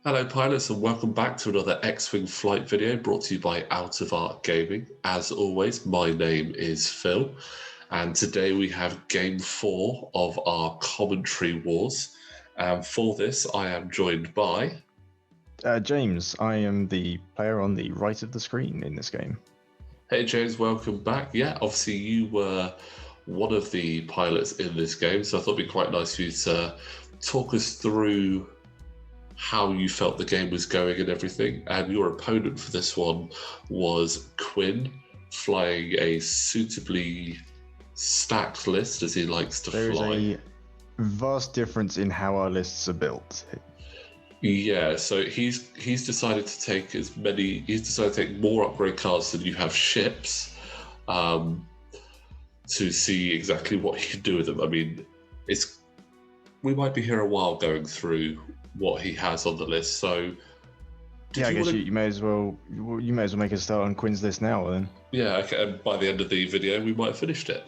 Hello pilots and welcome back to another X-Wing flight video brought to you by Out of Art Gaming. As always, my name is Phil and today we have game 4 of our commentary wars. And for this I am joined by... James. I am the player on the right of the screen in this game. Hey James, welcome back. Yeah, obviously you were one of the pilots in this game, so I thought it'd be quite nice for you to talk us through how you felt the game was going and everything. And your opponent for this one was Quinn, flying a suitably stacked list as he likes to fly. There is a vast difference in how our lists are built. Yeah, so he's decided to take more upgrade cards than you have ships, to see exactly what he can do with them. I mean, we might be here a while going through what he has on the list. So I guess you may as well make a start on Quinn's list now then. Yeah, okay, and by the end of the video we might have finished it.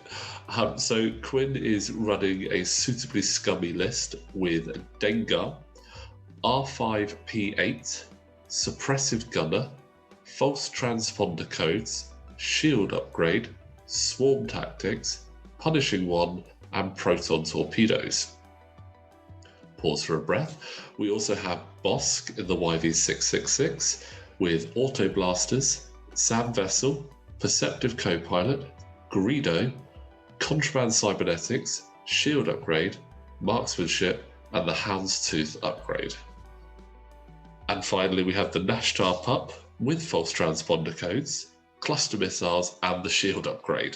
So Quinn is running a suitably scummy list with Dengar, R5P8, Suppressive Gunner, False Transponder Codes, Shield Upgrade, Swarm Tactics, Punishing One, and Proton Torpedoes. Pause for a breath. We also have Bosk in the YV666 with Auto Blasters, Sam Vessel, Perceptive Copilot, Greedo, Contraband Cybernetics, Shield Upgrade, Marksmanship, and the Houndstooth Upgrade. And finally, we have the Nashtar Pup with False Transponder Codes, Cluster Missiles, and the Shield Upgrade.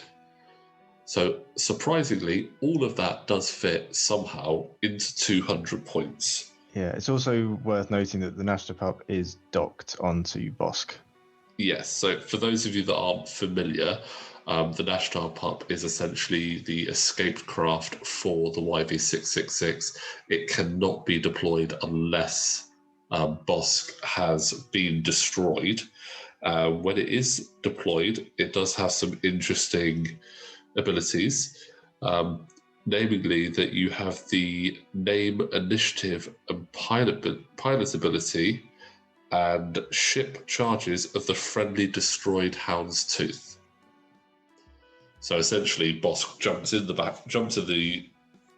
So, surprisingly, all of that does fit somehow into 200 points. Yeah, it's also worth noting that the Nashtar Pup is docked onto Bosk. Yes, so for those of you that aren't familiar, the Nashtar Pup is essentially the escaped craft for the YV666. It cannot be deployed unless Bosk has been destroyed. When it is deployed, it does have some interesting abilities, namely that you have the name, initiative, and pilot ability and ship charges of the friendly destroyed Houndstooth. So essentially, Bosk jumps in the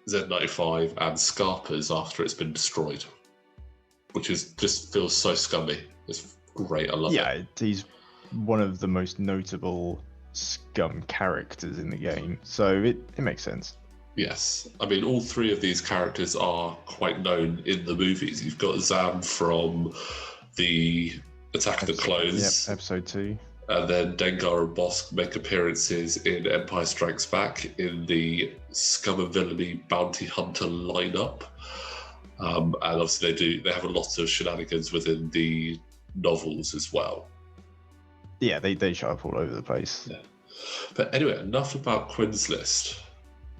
Z95 and Scarpers after it's been destroyed, which just feels so scummy. It's great. I love it. Yeah, he's one of the most notable Scum characters in the game, so it makes sense. Yes, I mean all three of these characters are quite known in the movies. You've got Zam from the Attack of the Clones, episode 2, and then Dengar and Bosk make appearances in Empire Strikes Back in the Scum and Villainy Bounty Hunter lineup, and obviously they have a lot of shenanigans within the novels as well. Yeah, they show up all over the place. Yeah. But anyway, enough about Quinn's list,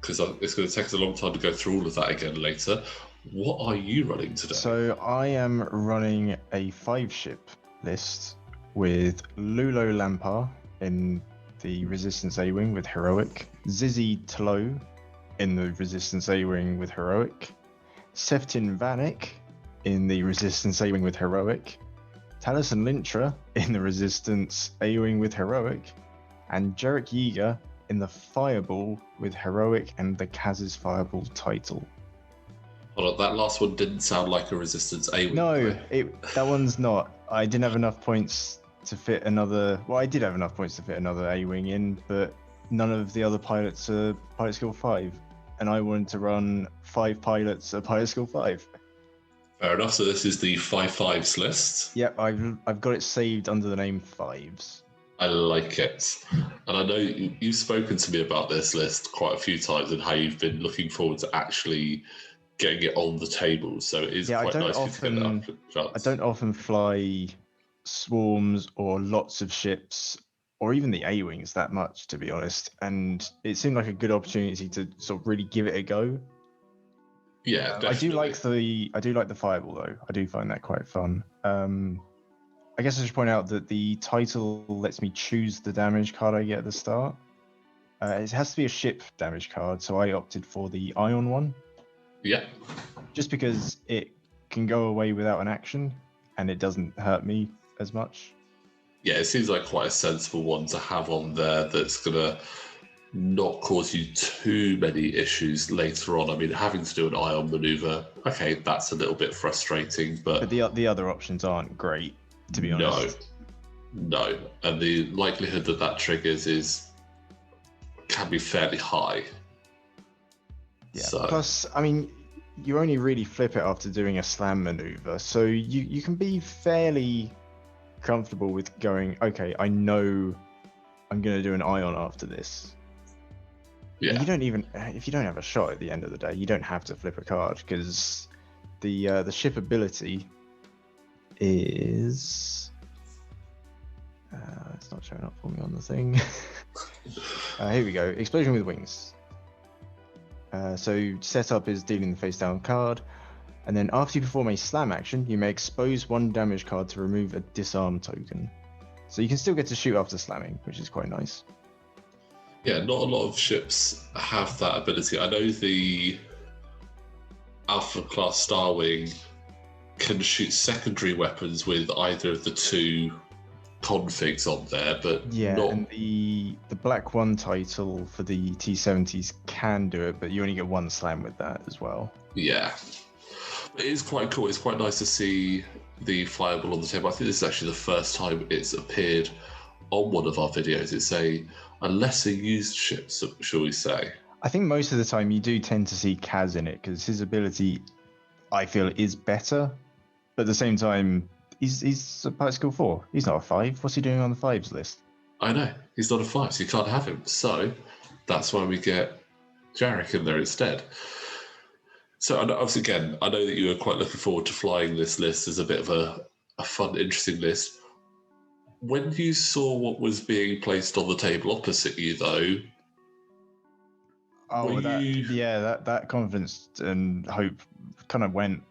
because it's going to take us a long time to go through all of that again later. What are you running today? So I am running a 5-ship list with Lulo Lampar in the Resistance A-Wing with Heroic, Zizzy Tlo in the Resistance A-Wing with Heroic, Seftin Vanek in the Resistance A-Wing with Heroic, Taliesin Lintra in the Resistance A-Wing with Heroic, and Jarek Yeager in the Fireball with Heroic and the Kaz's Fireball title. Hold on, that last one didn't sound like a Resistance A-Wing. No, that one's not. I didn't have enough points to fit another... Well, I did have enough points to fit another A-Wing in, but none of the other pilots are Pilot Skill 5. And I wanted to run 5 pilots at Pilot Skill 5. Fair enough, so this is the 5/5s list. Yep, I've got it saved under the name 5s. I like it. And I know you've spoken to me about this list quite a few times and how you've been looking forward to actually getting it on the table. So it is quite nice to get that up. I don't often fly swarms or lots of ships or even the A-Wings that much, to be honest. And it seemed like a good opportunity to sort of really give it a go. Yeah, definitely. I do like the Fireball though. I do find that quite fun. I guess I should point out that the title lets me choose the damage card I get at the start. It has to be a ship damage card, so I opted for the Ion one. Yeah. Just because it can go away without an action, and it doesn't hurt me as much. Yeah, it seems like quite a sensible one to have on there that's going to not cause you too many issues later on. I mean, having to do an ion maneuver, okay, that's a little bit frustrating, but the other options aren't great, to be honest. No, and the likelihood that triggers can be fairly high. Yeah. So. Plus, I mean, you only really flip it after doing a slam maneuver, so you can be fairly comfortable with going, okay, I know I'm going to do an ion after this. Yeah. And you don't even, if you don't have a shot at the end of the day, you don't have to flip a card, because the ship ability is... it's not showing up for me on the thing. Here we go. Explosion with wings. So setup is dealing the face down card, and then after you perform a slam action, you may expose one damage card to remove a disarm token. So you can still get to shoot after slamming, which is quite nice. Yeah, not a lot of ships have that ability. I know the Alpha class Starwing can shoot secondary weapons with either of the two configs on there, but and the Black One title for the T-70s can do it, but you only get one slam with that as well. Yeah, it is quite cool. It's quite nice to see the fireball on the table. I think this is actually the first time it's appeared on one of our videos. It's a lesser used ship, shall we say. I think most of the time you do tend to see Kaz in it, because his ability, I feel, is better, but at the same time, he's a pilot skill 4. He's not a 5. What's he doing on the 5s list? I know. He's not a 5, so you can't have him. So that's why we get Jarek in there instead. So obviously, again, I know that you were quite looking forward to flying this list as a bit of a fun, interesting list. When you saw what was being placed on the table opposite you, though... Oh, that confidence and hope kind of went...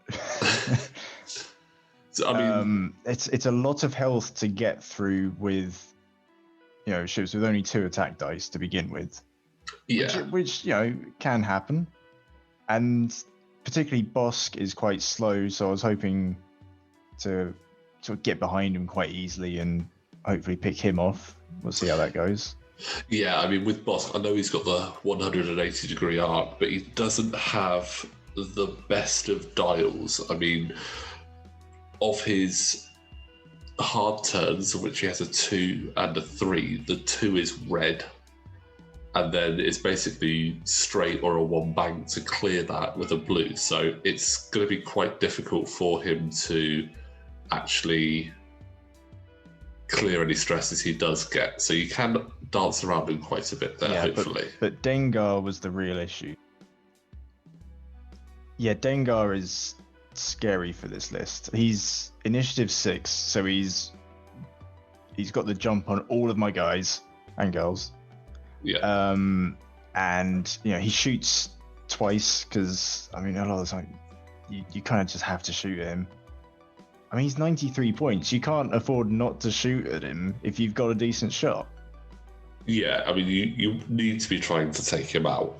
So, I mean, it's a lot of health to get through with, ships with only 2 attack dice to begin with. Yeah, which can happen, and particularly Bosk is quite slow, so I was hoping to sort of get behind him quite easily and hopefully pick him off. We'll see how that goes. Yeah, I mean, with Bosk, I know he's got the 180-degree arc, but he doesn't have the best of dials. I mean, of his hard turns, of which he has a 2 and a 3, the 2 is red, and then it's basically straight or a 1 bank to clear that with a blue. So it's going to be quite difficult for him to actually clear any stresses he does get. So you can dance around him quite a bit there, hopefully. But Dengar was the real issue. Yeah, Dengar is scary for this list. He's initiative 6, so he's got the jump on all of my guys and girls. Yeah. And he shoots twice, because I mean, a lot of the time you kind of just have to shoot him. I mean, he's 93 points. You can't afford not to shoot at him if you've got a decent shot. Yeah, I mean, you need to be trying to take him out.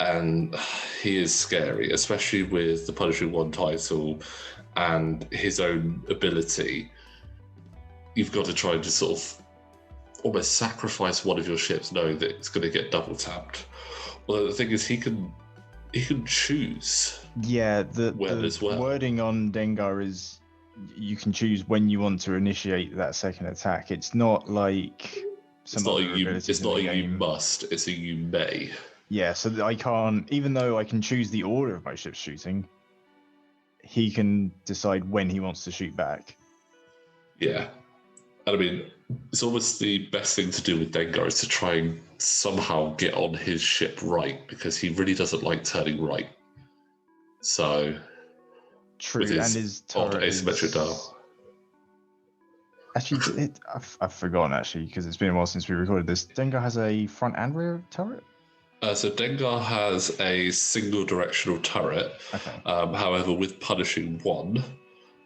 And he is scary, especially with the Punishing One title and his own ability. You've got to try and just sort of almost sacrifice one of your ships knowing that it's going to get double tapped. Although the thing is, he can choose. Yeah, the wording on Dengar is you can choose when you want to initiate that second attack. It's not like it's not a you must, it's a you may. Yeah, so I can't, even though I can choose the order of my ships shooting, he can decide when he wants to shoot back. Yeah. And I mean, it's almost the best thing to do with Dengar is to try and somehow get on his ship right, because he really doesn't like turning right. So, true, and his turret asymmetric dial. Actually, I've forgotten actually, because it's been a while since we recorded this. Dengar has a front and rear turret. So Dengar has a single directional turret. Okay. However, with Punishing One,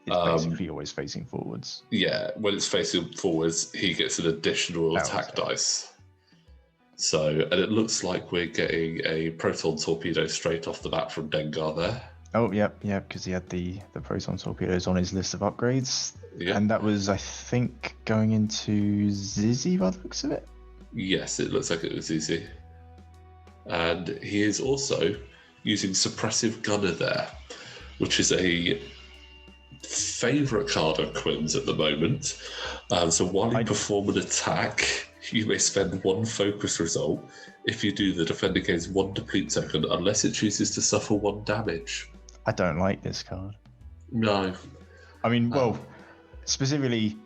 it's basically always facing forwards. Yeah, when it's facing forwards, he gets an additional attack dice. So, and it looks like we're getting a proton torpedo straight off the bat from Dengar there. Oh, yep, because he had the proton torpedoes on his list of upgrades, Yeah. and that was, I think, going into Zizzy by the looks of it. Yes, it looks like it was easy. And he is also using Suppressive Gunner there, which is a favourite card of Quinn's at the moment. So while you perform an attack, you may spend 1 focus result. If you do, the defender gains 1 deplete token, unless it chooses to suffer 1 damage. I don't like this card. No. I mean, well, specifically,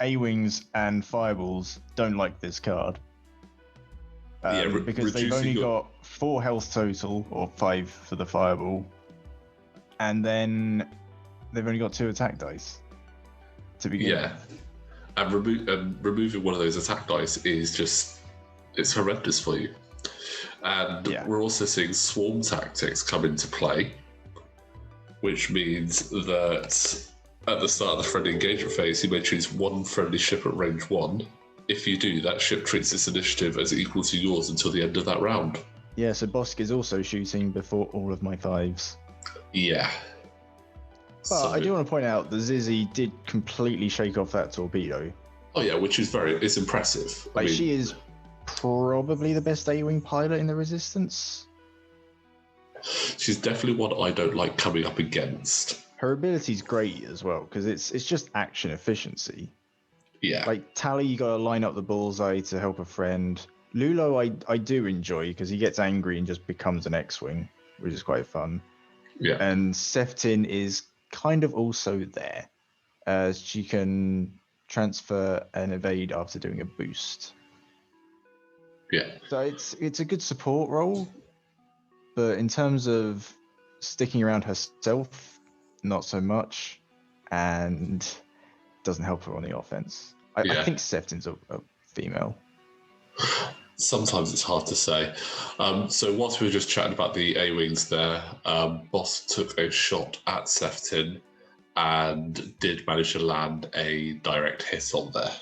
A-Wings and Fireballs don't like this card. Because they've only got 4 health total, or 5 for the Fireball, and then they've only got 2 attack dice to begin with. And removing one of those attack dice is just, it's horrendous for you. And we're also seeing swarm tactics come into play, which means that at the start of the friendly engagement phase, you may choose 1 friendly ship at range 1. If you do, that ship treats its initiative as equal to yours until the end of that round. Yeah, so Bosk is also shooting before all of my 5s. Yeah. But I do want to point out that Zizzy did completely shake off that torpedo. Oh yeah, which is it's impressive. Like, she is probably the best A-Wing pilot in the Resistance. She's definitely one I don't like coming up against. Her ability's great as well, because it's just action efficiency. Yeah. Like, Tally, you gotta line up the bullseye to help a friend. Lulo, I do enjoy, because he gets angry and just becomes an X-Wing, which is quite fun. Yeah. And Seftin is kind of also there, as she can transfer and evade after doing a boost. Yeah. So it's a good support role, but in terms of sticking around herself, not so much, and doesn't help her on the offense. I think Seftin's a female. Sometimes it's hard to say. So whilst we were just chatting about the A-Wings there, Boss took a shot at Seftin and did manage to land a direct hit on there.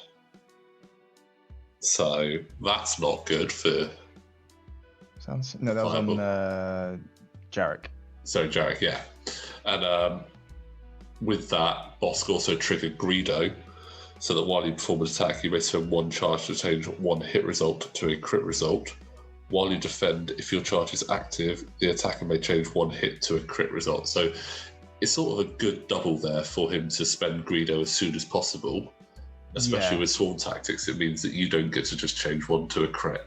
So that's not good for... No, that was on Jarek. So Jarek, yeah. And with that, Bosk also triggered Greedo, so that while you perform an attack, you may spend 1 charge to change 1 hit result to a crit result. While you defend, if your charge is active, the attacker may change 1 hit to a crit result. So it's sort of a good double there for him to spend Greedo as soon as possible. Especially with swarm tactics, it means that you don't get to just change 1 to a crit.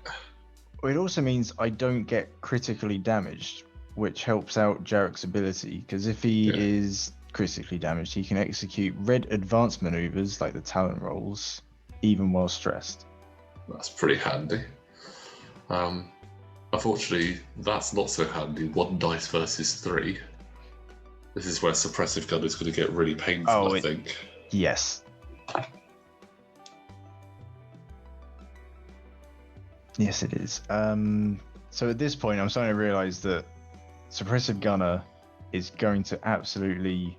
It also means I don't get critically damaged, which helps out Jarek's ability, because if he is critically damaged, he can execute red advanced maneuvers like the talent rolls, even while stressed. That's pretty handy. Unfortunately, that's not so handy. 1 dice versus 3. This is where Suppressive Gun is going to get really painful, I think. Yes. Yes, it is. So at this point, I'm starting to realize that Suppressive Gunner is going to absolutely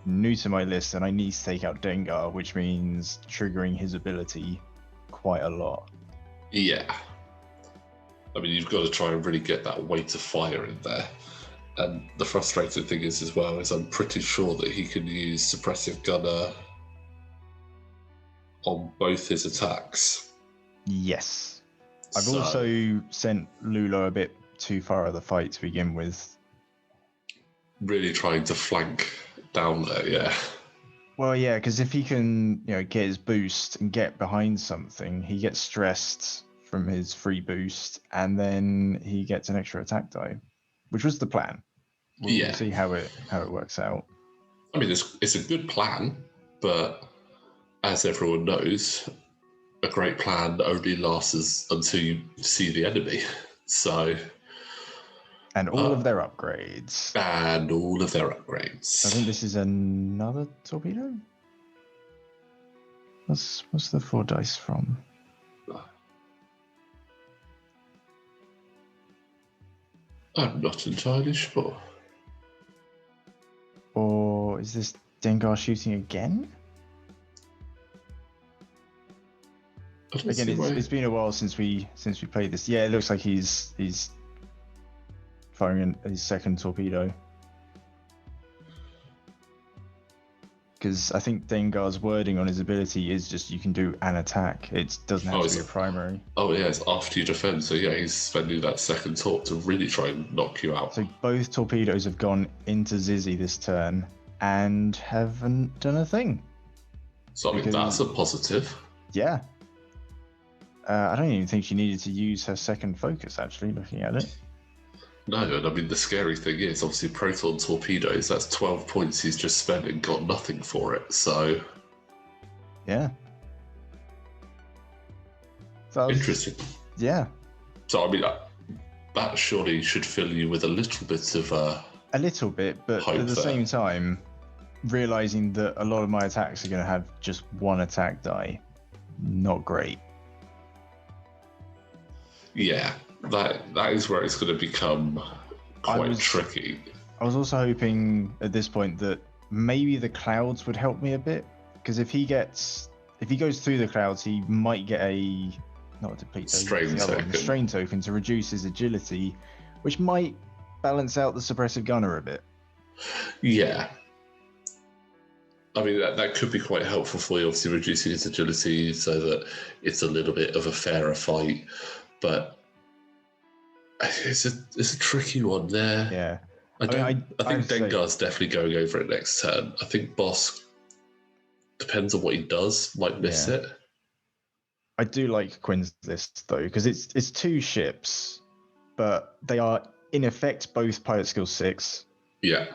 neuter my list, and I need to take out Dengar, which means triggering his ability quite a lot. Yeah. I mean, you've got to try and really get that weight of fire in there. And the frustrating thing is, as well, is I'm pretty sure that he can use Suppressive Gunner on both his attacks. Yes. I've also sent Lulo a bit too far out of the fight to begin with. Really trying to flank down there, yeah. Well, yeah, because if he can, get his boost and get behind something, he gets stressed from his free boost, and then he gets an extra attack die, which was the plan. We'll see how it works out. I mean, it's a good plan, but as everyone knows, a great plan only lasts until you see the enemy. So... And all of their upgrades. I think this is another torpedo? What's the 4 dice from? I'm not entirely sure. Or is this Dengar shooting again? Again, it's been a while since we played this. Yeah, it looks like he's firing his second torpedo. because I think Dengar's wording on his ability is just you can do an attack. It doesn't have to be a primary. Oh yeah, it's after you defend. So yeah, he's spending that second taunt to really try and knock you out. So both torpedoes have gone into Zizzy this turn and haven't done a thing. So I mean, that's a positive. Yeah. I don't even think she needed to use her second focus, actually, looking at it. No, and I mean, the scary thing is, obviously, Proton Torpedoes, that's 12 points he's just spent and got nothing for it, so... Yeah. So interesting. Yeah. So, I mean, that surely should fill you with a little bit of... a little bit, but at the same time, realising that a lot of my attacks are going to have just one attack die, not great. Yeah, that is where it's going to become quite tricky. I was also hoping at this point that maybe the clouds would help me a bit, because if he goes through the clouds, he might get not a deplete token, strain token to reduce his agility, which might balance out the suppressive gunner a bit. Yeah. I mean, that could be quite helpful for you, obviously reducing his agility so that it's a little bit of a fairer fight. But it's a tricky one there. Yeah. I think Dengar's definitely going over it next turn. I think Bosk, depends on what he does, might miss it. I do like Quinn's list though, because it's two ships, but they are in effect both pilot skill 6. Yeah.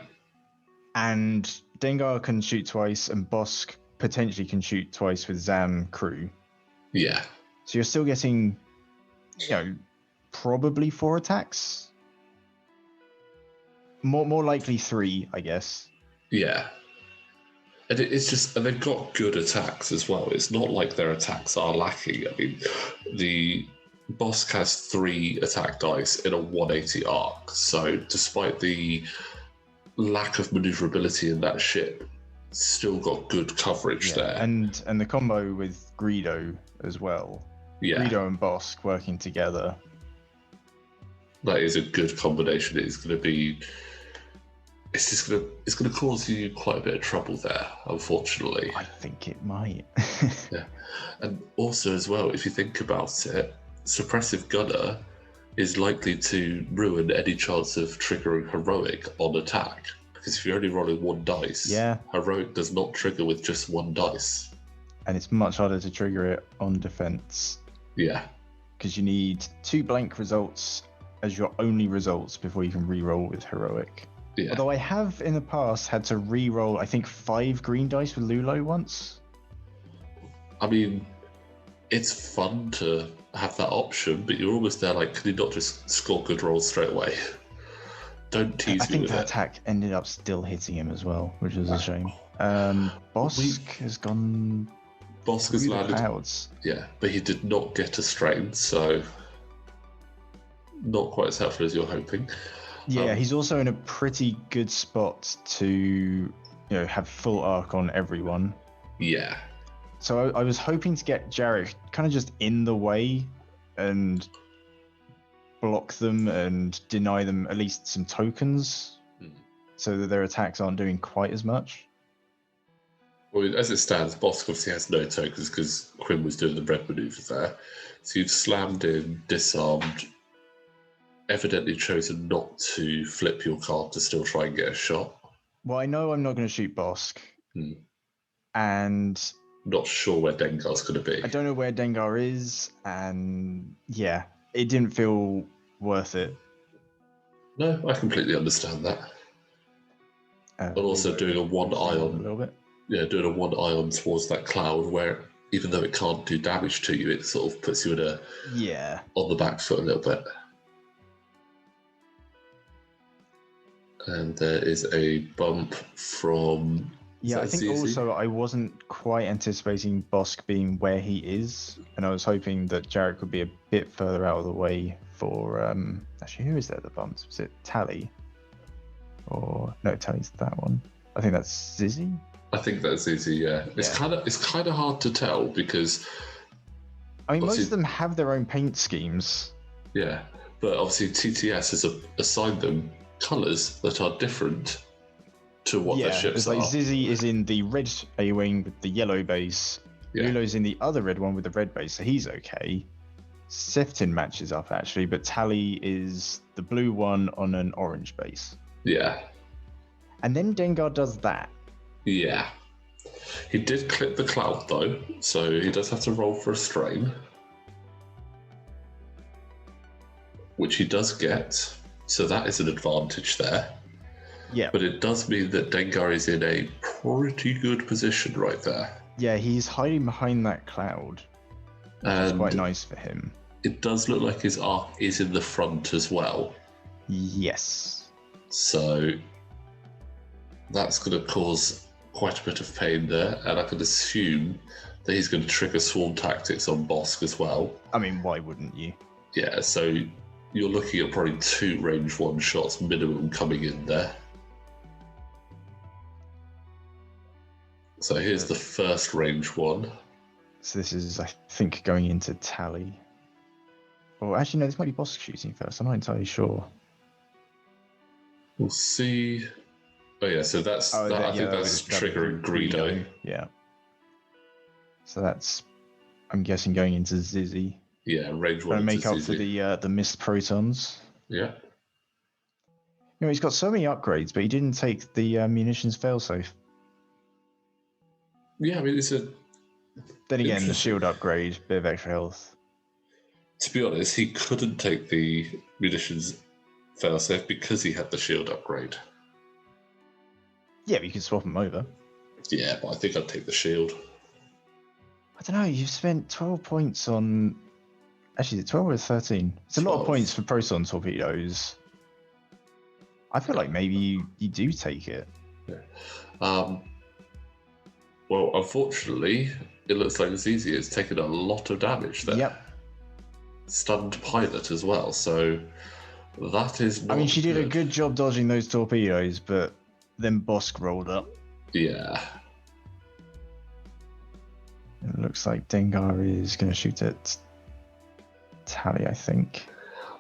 And Dengar can shoot twice, and Bosk potentially can shoot twice with Zam crew. Yeah. So you're still getting, probably 4 attacks. More likely 3, I guess. Yeah. And and they've got good attacks as well. It's not like their attacks are lacking. I mean, the Bosk has 3 attack dice in a 180 arc. So despite the lack of maneuverability in that ship, still got good coverage there. And the combo with Greedo as well. Yeah. Greedo and Bosk working together. That is a good combination. It's going to cause you quite a bit of trouble there, unfortunately. I think it might. Yeah. And also as well, if you think about it, Suppressive Gunner is likely to ruin any chance of triggering Heroic on attack. Because if you're only rolling 1 dice, Heroic does not trigger with just 1 dice. And it's much harder to trigger it on defense. Yeah. Because you need 2 blank results as your only results before you can re-roll with Heroic. Yeah. Although I have in the past had to re-roll, I think 5 green dice with Lulo once. I mean, it's fun to have that option, but you're almost there like, can you not just score good rolls straight away? Don't tease me with it. I think that attack ended up still hitting him as well, which is a shame. Bosk has gone... Bosk has landed... clouds. Yeah, but he did not get a strain, so not quite as helpful as you're hoping. Yeah, he's also in a pretty good spot to, have full arc on everyone. Yeah. So I was hoping to get Jarek kind of just in the way and block them and deny them at least some tokens so that their attacks aren't doing quite as much. Well, as it stands, Bosk obviously has no tokens because Quinn was doing the red maneuver there. So you've slammed in, disarmed, evidently chosen not to flip your card to still try and get a shot. Well, I know I'm not going to shoot Bosk. And... not sure where Dengar's going to be. I don't know where Dengar is, and yeah, it didn't feel worth it. No, I completely understand that. And also doing a 1 ion... a little bit. Yeah, doing a 1 ion towards that cloud where, even though it can't do damage to you, it sort of puts you in on the back foot a little bit. And there is a bump from... Yeah, I think also I wasn't quite anticipating Bosk being where he is, and I was hoping that Jarek would be a bit further out of the way for... actually, who is there that bumps? Was it Tally? Or... no, Tally's that one. I think that's Zizzy? I think that's Zizzy, yeah. It's kind of hard to tell because... I mean, most of them have their own paint schemes. Yeah, but obviously TTS has assigned them colours that are different to what their ships it's like are. Zizzy is in the red A-wing with the yellow base. Yeah. Lulo's in the other red one with the red base, so he's okay. Sefton matches up actually, but Tally is the blue one on an orange base. Yeah. And then Dengar does that. Yeah. He did clip the cloud though, so he does have to roll for a strain. Which he does get, so that is an advantage there. Yeah. But it does mean that Dengar is in a pretty good position right there. Yeah, he's hiding behind that cloud, which is quite nice for him. It does look like his arc is in the front as well. Yes. So that's going to cause quite a bit of pain there, and I can assume that he's going to trigger swarm tactics on Bosk as well. I mean, why wouldn't you? Yeah, so you're looking at probably 2 range 1 shots minimum coming in there. So here's the first range 1. So this is, I think, going into Tally. Or actually, no, this might be Bosk shooting first. I'm not entirely sure. We'll see. Oh yeah, so that's I think that's triggering Greedo. Yeah. So that's, I'm guessing, going into Zizzy. Yeah, range 1 to make up Zizzy. For the missed protons. Yeah. You know, he's got so many upgrades, but he didn't take the munitions failsafe. Yeah, I mean, it's a... Then again, the shield upgrade, bit of extra health. To be honest, he couldn't take the munitions failsafe because he had the shield upgrade. Yeah, but you can swap them over. Yeah, but I think I'd take the shield. I don't know, you've spent 12 points on... Actually, is it 12 or 13? It's 12. A lot of points for proton torpedoes. I feel like maybe you do take it. Yeah. Well, unfortunately, it looks like Zizi has taken a lot of damage there. Yep. Stunned pilot as well, so that is not I mean, she did good. a good job dodging those torpedoes, but then Bosk rolled up. Yeah. It looks like Dengar is going to shoot at Tally, I think.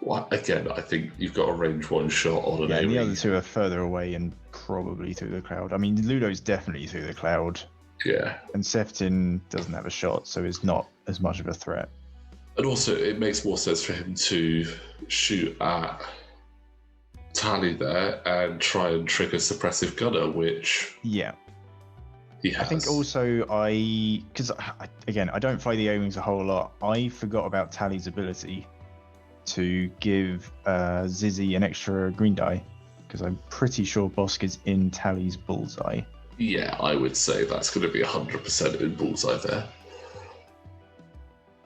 Well, again, I think you've got a range 1 shot on an Yeah, and the A-wing. other two are further away and probably through the cloud. I mean, Ludo's definitely through the cloud. Yeah. And Sefton doesn't have a shot, so it's not as much of a threat. And also, it makes more sense for him to shoot at Tally there and try and trigger Suppressive Gunner, which yeah, he has. I think also because again, I don't fly the A-wings a whole lot. I forgot about Tally's ability to give Zizzy an extra green die, because I'm pretty sure Bosk is in Tally's bullseye. Yeah, I would say that's going to be 100% in bullseye there.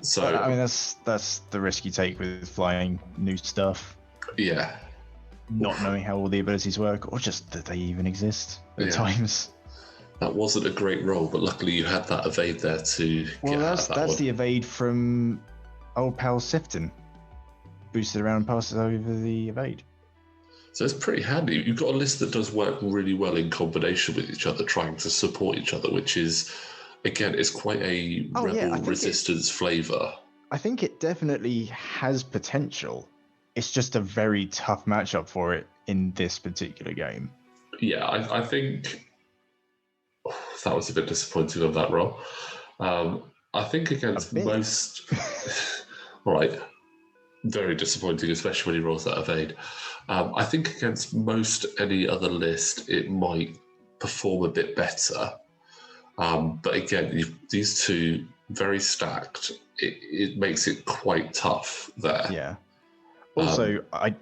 So I mean, that's the risk you take with flying new stuff. Yeah. Not knowing how all the abilities work, or just that they even exist at times. That wasn't a great roll, but luckily you had that evade there to get out of that that's one. the evade from old pal Sefton. Boosted around and passes over the evade. So it's pretty handy. You've got a list that does work really well in combination with each other, trying to support each other, which is, again, it's quite a rebel resistance flavour. I think it definitely has potential. It's just a very tough matchup for it in this particular game. Yeah, I think that was a bit disappointing on that roll. I think against most... All right. Very disappointing, especially when he rolls that evade. I think against most any other list, it might perform a bit better. But again, these two very stacked. It makes it quite tough there. Yeah. Also, I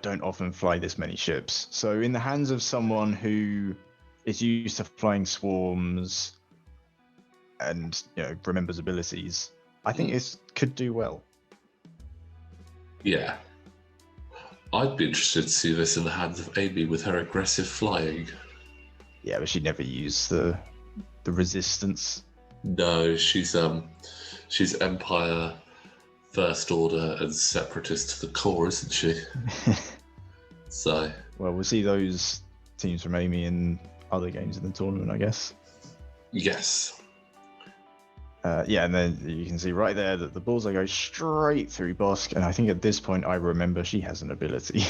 don't often fly this many ships. So in the hands of someone who is used to flying swarms and remembers abilities, I think this could do well. Yeah. I'd be interested to see this in the hands of Amy with her aggressive flying. Yeah, but she'd never use the resistance. No, she's Empire, First Order, and Separatist to the core, isn't she? So. Well, we'll see those teams from Amy in other games in the tournament, I guess. Yes. Yeah, and then you can see right there that the bullseye goes straight through Bosk, and I think at this point I remember she has an ability,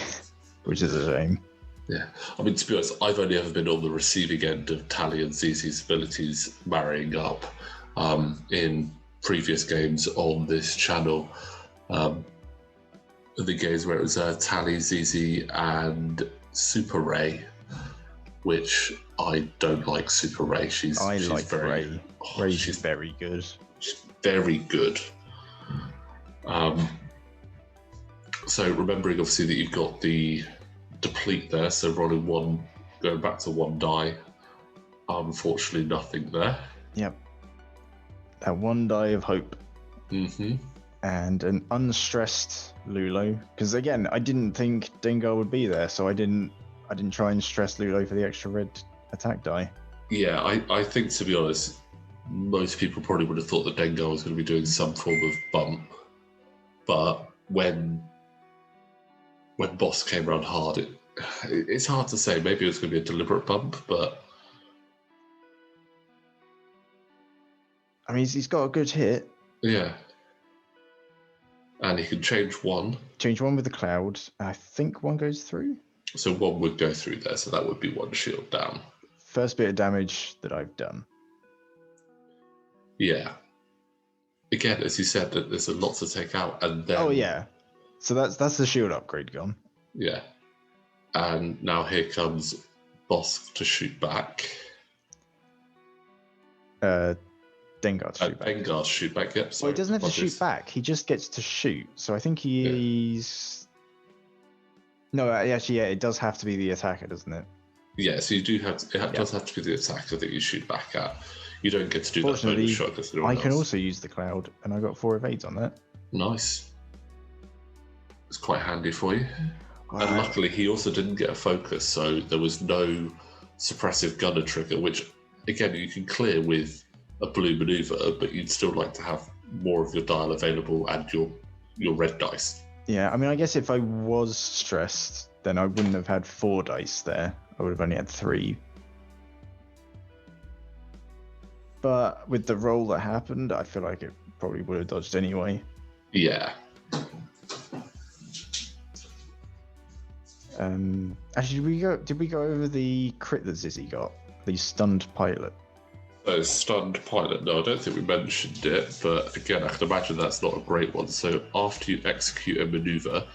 which is a shame. Yeah, I mean, to be honest, I've only ever been on the receiving end of Tally and Zizi's abilities marrying up in previous games on this channel. The games where it was Tally, Zizi, and Super Ray, which I don't like Super Ray. She's like very, Ray. Ray's very good. She's very good. So remembering obviously that you've got the deplete there, so rolling one, going back to one die. Unfortunately, nothing there. Yep. That one die of hope. Mm-hmm. And an unstressed Lulo, because again, I didn't think Dengar would be there, so I didn't try and stress Lulo for the extra red attack die. Yeah, I think, to be honest, most people probably would have thought that Dengar was going to be doing some form of bump, but when Boss came around hard, it's hard to say. Maybe it was going to be a deliberate bump, but I mean, he's got a good hit. Yeah. And he can change one. Change one with the cloud. I think one goes through. So one would go through there, so that would be one shield down. First bit of damage that I've done. Yeah. Again, as you said, that there's a lot to take out, and then. Oh yeah. So that's the shield upgrade gone. Yeah. And now here comes Boss to shoot back. Dengar to shoot back. Dengar to shoot back, yep. Well, he doesn't have to shoot back. He just gets to shoot. So I think he's... Yeah. No, actually, yeah, it does have to be the attacker, doesn't it? Yeah, so you do have to, does have to be the attacker that you shoot back at. You don't get to do that bonus shot. I can also use the cloud, and I got 4 evades on that. Nice. It's quite handy for you. And luckily, he also didn't get a focus, so there was no suppressive gunner trigger, which, again, you can clear with a blue maneuver, but you'd still like to have more of your dial available and your red dice. Yeah, I mean, I guess if I was stressed, then I wouldn't have had 4 dice there. I would have only had 3. But with the roll that happened, I feel like it probably would have dodged anyway. Yeah. Actually, did we go over the crit that Zizzy got? The stunned pilot. Stunned pilot. No, I don't think we mentioned it, but again, I can imagine that's not a great one. So after you execute a maneuver,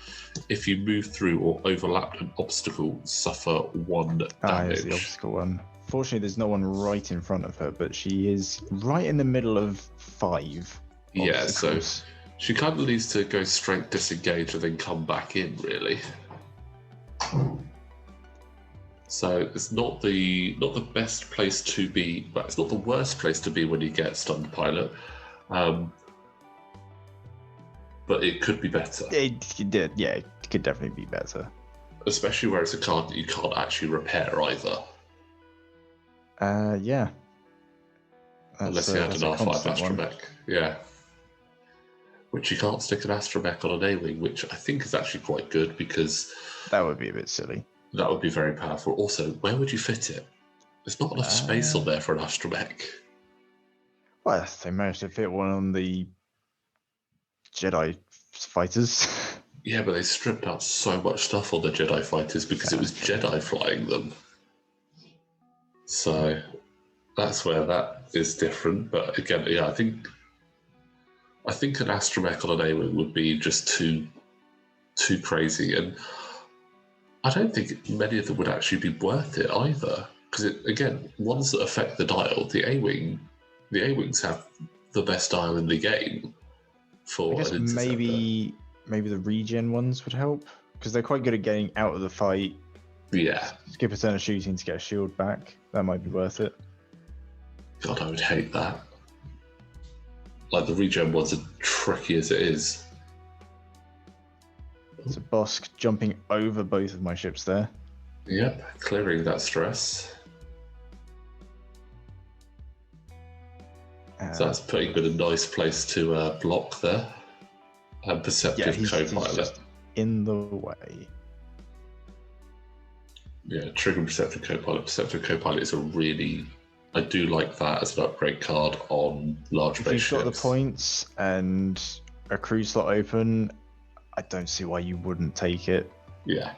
if you move through or overlap an obstacle, suffer 1 damage. Here's the obstacle one. Fortunately, there's no one right in front of her, but she is right in the middle of 5 Yeah, obstacles. so she kind of needs to go straight disengage and then come back in, really. So it's not the best place to be, but it's not the worst place to be when you get stunned pilot. But it could be better. It could definitely be better. Especially where it's a card that you can't actually repair either. Yeah. Unless you had an R5 Astromech. Yeah. Which you can't stick an Astromech on an A-Wing, which I think is actually quite good because... That would be a bit silly. That would be very powerful. Also, where would you fit it? There's not enough space on there for an Astromech. Well, they managed to fit one on the Jedi fighters. Yeah, but they stripped out so much stuff on the Jedi fighters because it was Jedi flying them. So that's where that is different. But again, yeah, I think an Astromech on an A-Wing would be just too crazy, and I don't think many of them would actually be worth it either. Because again, ones that affect the dial, the A-Wings have the best dial in the game. For I guess maybe the regen ones would help because they're quite good at getting out of the fight. Yeah. Skip a turn of shooting to get a shield back. That might be worth it. God, I would hate that. Like, the regen ones are tricky as it is. So Bosk jumping over both of my ships there. Yep, clearing that stress. So that's putting him in a nice place to block there. And Perceptive Co-Pilot. He's just in the way. Yeah, Trigger Perceptive Co-Pilot. Perceptive Co-Pilot is a really... I do like that as an upgrade card on large base ships. If you've got the points and a crew slot open, I don't see why you wouldn't take it. Yeah.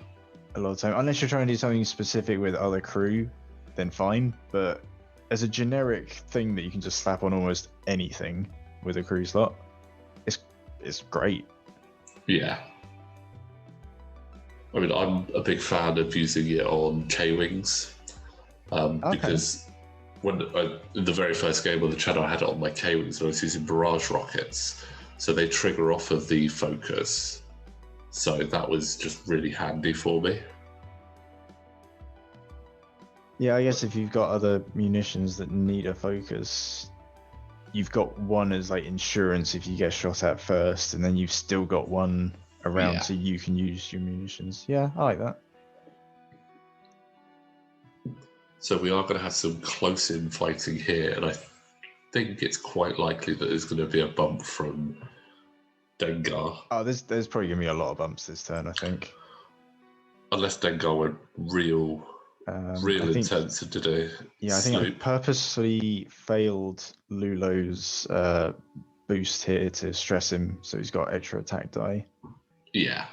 a lot of time. Unless you're trying to do something specific with other crew, then fine. But as a generic thing that you can just slap on almost anything with a crew slot, it's great. Yeah. I mean, I'm a big fan of using it on K-Wings because when in the very first game on the channel, I had it on my K-Wings and I was using barrage rockets, so they trigger off of the focus. So that was just really handy for me. Yeah, I guess if you've got other munitions that need a focus, you've got one as like insurance if you get shot at first, and then you've still got one around so you can use your munitions. Yeah, I like that. So we are going to have some close-in fighting here, and I think it's quite likely that there's going to be a bump from Dengar. Oh, there's probably going to be a lot of bumps this turn, I think. Unless Dengar went real intense and did a I think I purposely failed Lulo's boost here to stress him, so he's got extra attack die. Yeah.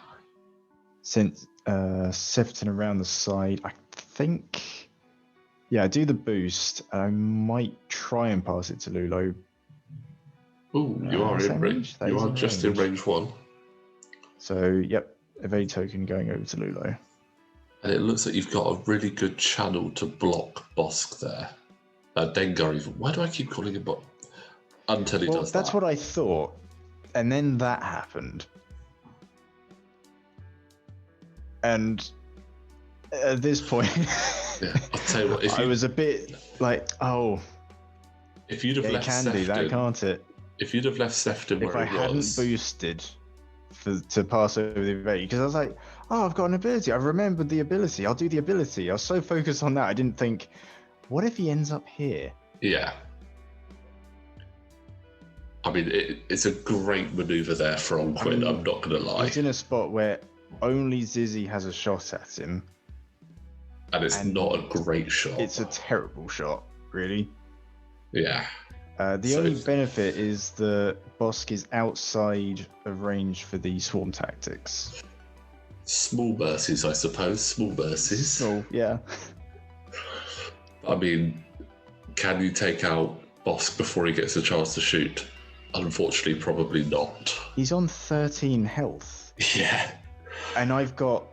Since Sefton around the side, I think... Yeah, I do the boost. I might try and pass it to Lulo. Ooh, you are in range. You are just in range 1. So, yep, evade token going over to Lulo. And it looks like you've got a really good channel to block Bosk there. Dengar even. Why do I keep calling him Bosk? Until he does that. That's what I thought. And then that happened. And at this point... Yeah, I'll tell you what. I was a bit like, if you'd have left Sefton, do that, can't it? If you'd have left Sefton where if I hadn't boosted to pass over the evade, because I was like, I've got an ability. I remembered the ability. I'll do the ability. I was so focused on that, I didn't think, what if he ends up here? Yeah. I mean, it's a great maneuver there from Quinn. I'm not going to lie. He's in a spot where only Zizzy has a shot at him. And it's not a great shot. It's a terrible shot, really. Yeah. The only benefit is the Bosk is outside of range for the swarm tactics. Small mercies, I suppose. Small mercies. Oh, yeah. I mean, can you take out Bosk before he gets a chance to shoot? Unfortunately, probably not. He's on 13 health. Yeah. And I've got,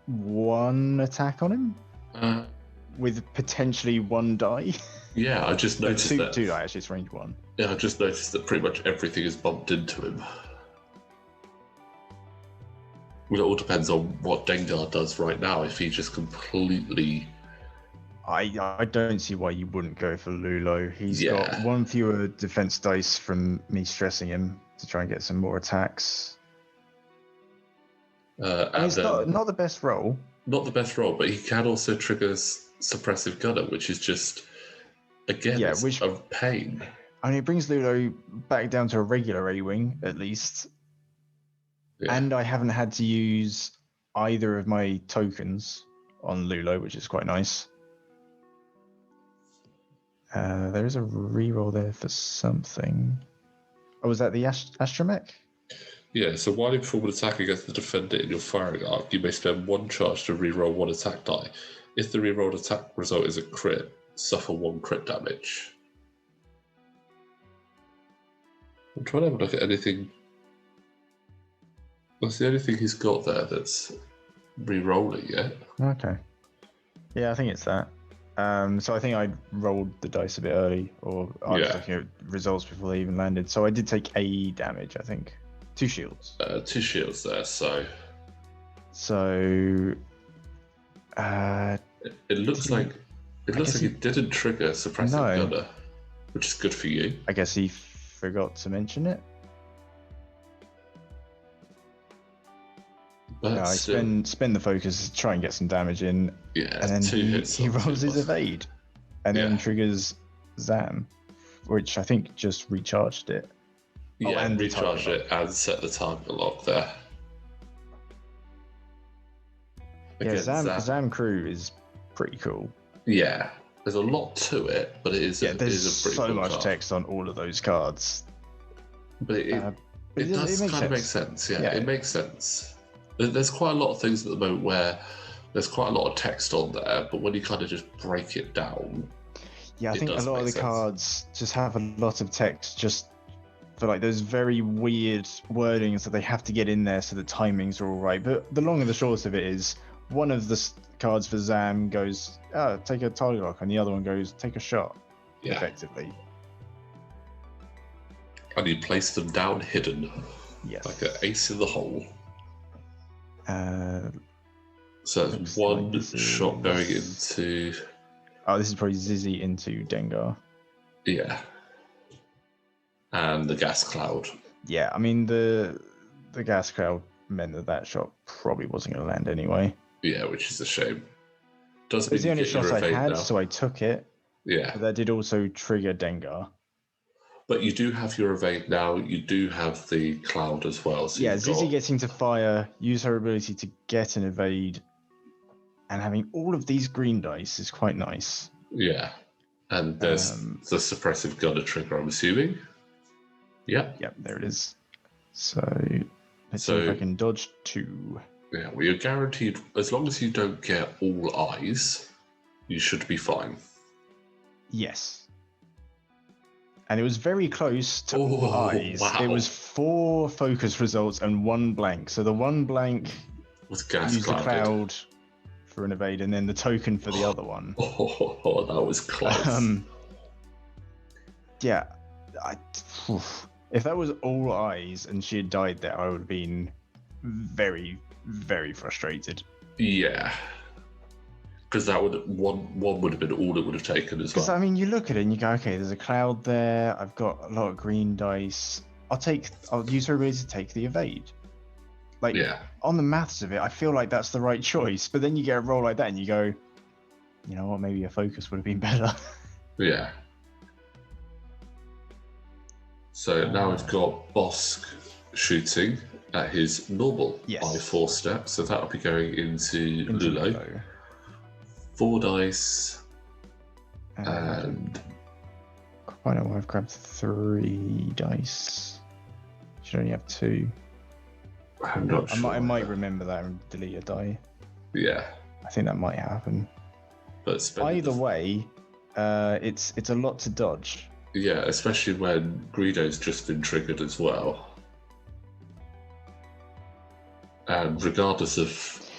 one attack on him? With potentially one die? Yeah, I just noticed that. 2 die, actually, it's range 1. Yeah, I just noticed that pretty much everything is bumped into him. Well, it all depends on what Dengar does right now. If he just completely... I don't see why you wouldn't go for Lulo. He's got 1 fewer defense dice from me stressing him to try and get some more attacks. It's not the best roll. Not the best roll, but he can also trigger Suppressive Gunner, which is just, again, a pain. I mean, it brings Lulo back down to a regular A-Wing, at least. Yeah. And I haven't had to use either of my tokens on Lulo, which is quite nice. There is a reroll there for something. Oh, was that the Astromech? Yeah, so while you perform an attack against the defender in your firing arc, you may spend 1 charge to reroll 1 attack die. If the rerolled attack result is a crit, suffer 1 crit damage. I'm trying to have a look at anything. That's the only thing he's got there that's re-rolling yet. Okay. Yeah, I think it's that. So I think I rolled the dice a bit early, or I was looking at results before they even landed. So I did take A damage, I think. 2 shields. 2 shields there, so... So... it looks like he didn't trigger Suppressive Gunner, which is good for you. I guess he forgot to mention it. But I spend the focus to try and get some damage in. Yeah, and then 2 hits. He rolls his evade. And then triggers Zam, which I think just recharged it. Yeah, and recharged it and set the target lock there. Again, Zam crew is pretty cool. Yeah, there's a lot to it, but it is. Yeah, there's a pretty so cool much card. text on all of those cards. But it does kind of make sense. Yeah, it makes sense. There's quite a lot of things at the moment where there's quite a lot of text on there, but when you kind of just break it down, Yeah, I think a lot of the sense. cards just have a lot of text just for like those very weird wordings that they have to get in there so the timings are all right. But the long and the short of it is one of the cards for Zam goes, take a target lock, and the other one goes, take a shot, effectively. And you place them down hidden. Yes. Like an ace in the hole. So it's one like shot going into... Oh, this is probably Zizzy into Dengar. Yeah. And the gas cloud. Yeah, I mean, the gas cloud meant that shot probably wasn't going to land anyway. Yeah, which is a shame. It's the only shot I had, now. So I took it. Yeah. But that did also trigger Dengar. But you do have your evade now. You do have the cloud as well. So yeah, Zizzy getting to fire, use her ability to get an evade, and having all of these green dice is quite nice. Yeah. And there's the suppressive gunner trigger, I'm assuming. Yep. Yep, there it is. So let's see if I can dodge 2. Yeah, well, you're guaranteed, as long as you don't get all eyes, you should be fine. Yes. And it was very close to all eyes. Wow. It was 4 focus results and 1 blank. So the 1 blank was gas used the cloud for an evade, and then the token for the other one. Oh, that was close. Yeah. If that was all eyes and she had died there, I would have been very, very frustrated. Yeah. Because that would one would have been all it would have taken as well. Because I mean, you look at it and you go, okay, there's a cloud there. I've got a lot of green dice. I'll use her ability to take the evade. Like, on the maths of it, I feel like that's the right choice. But then you get a roll like that and you go, you know what, maybe a focus would have been better. Yeah. So now we've got Bosk shooting at his normal by 4 steps. So that'll be going into Lulo. 4 dice. And I find out why I've grabbed 3 dice. Should only have 2. I'm not sure. I might remember that and delete a die. Yeah. I think that might happen. But either way, it's a lot to dodge. Yeah, especially when Greedo's just been triggered as well. And regardless of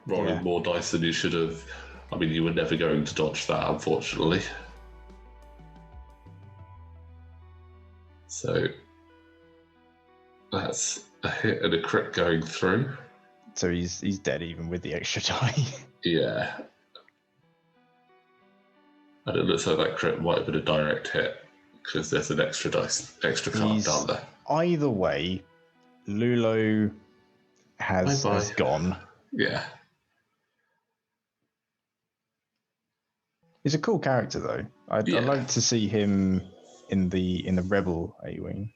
rolling more dice than you should have, I mean, you were never going to dodge that, unfortunately. So that's a hit and a crit going through. So he's dead even with the extra die. Yeah. And it looks like that crit might have been a direct hit because there's an extra card down there. Either way, Lulo has gone. Yeah. He's a cool character though. I'd like to see him in the Rebel A-Wing.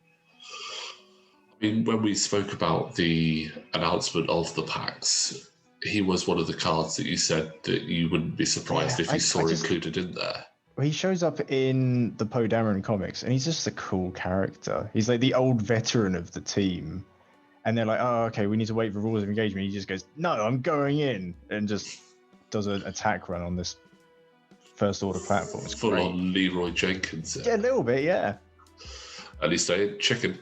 I mean, when we spoke about the announcement of the packs, he was one of the cards that you said that you wouldn't be surprised if you saw included in there. He shows up in the Poe Dameron comics, and he's just a cool character. He's like the old veteran of the team. And they're like, oh, okay, we need to wait for rules of engagement. He just goes, no, I'm going in, and just does an attack run on this first order platform. It's full on Leroy Jenkins. Yeah, a little bit, yeah. At least I ain't chicken.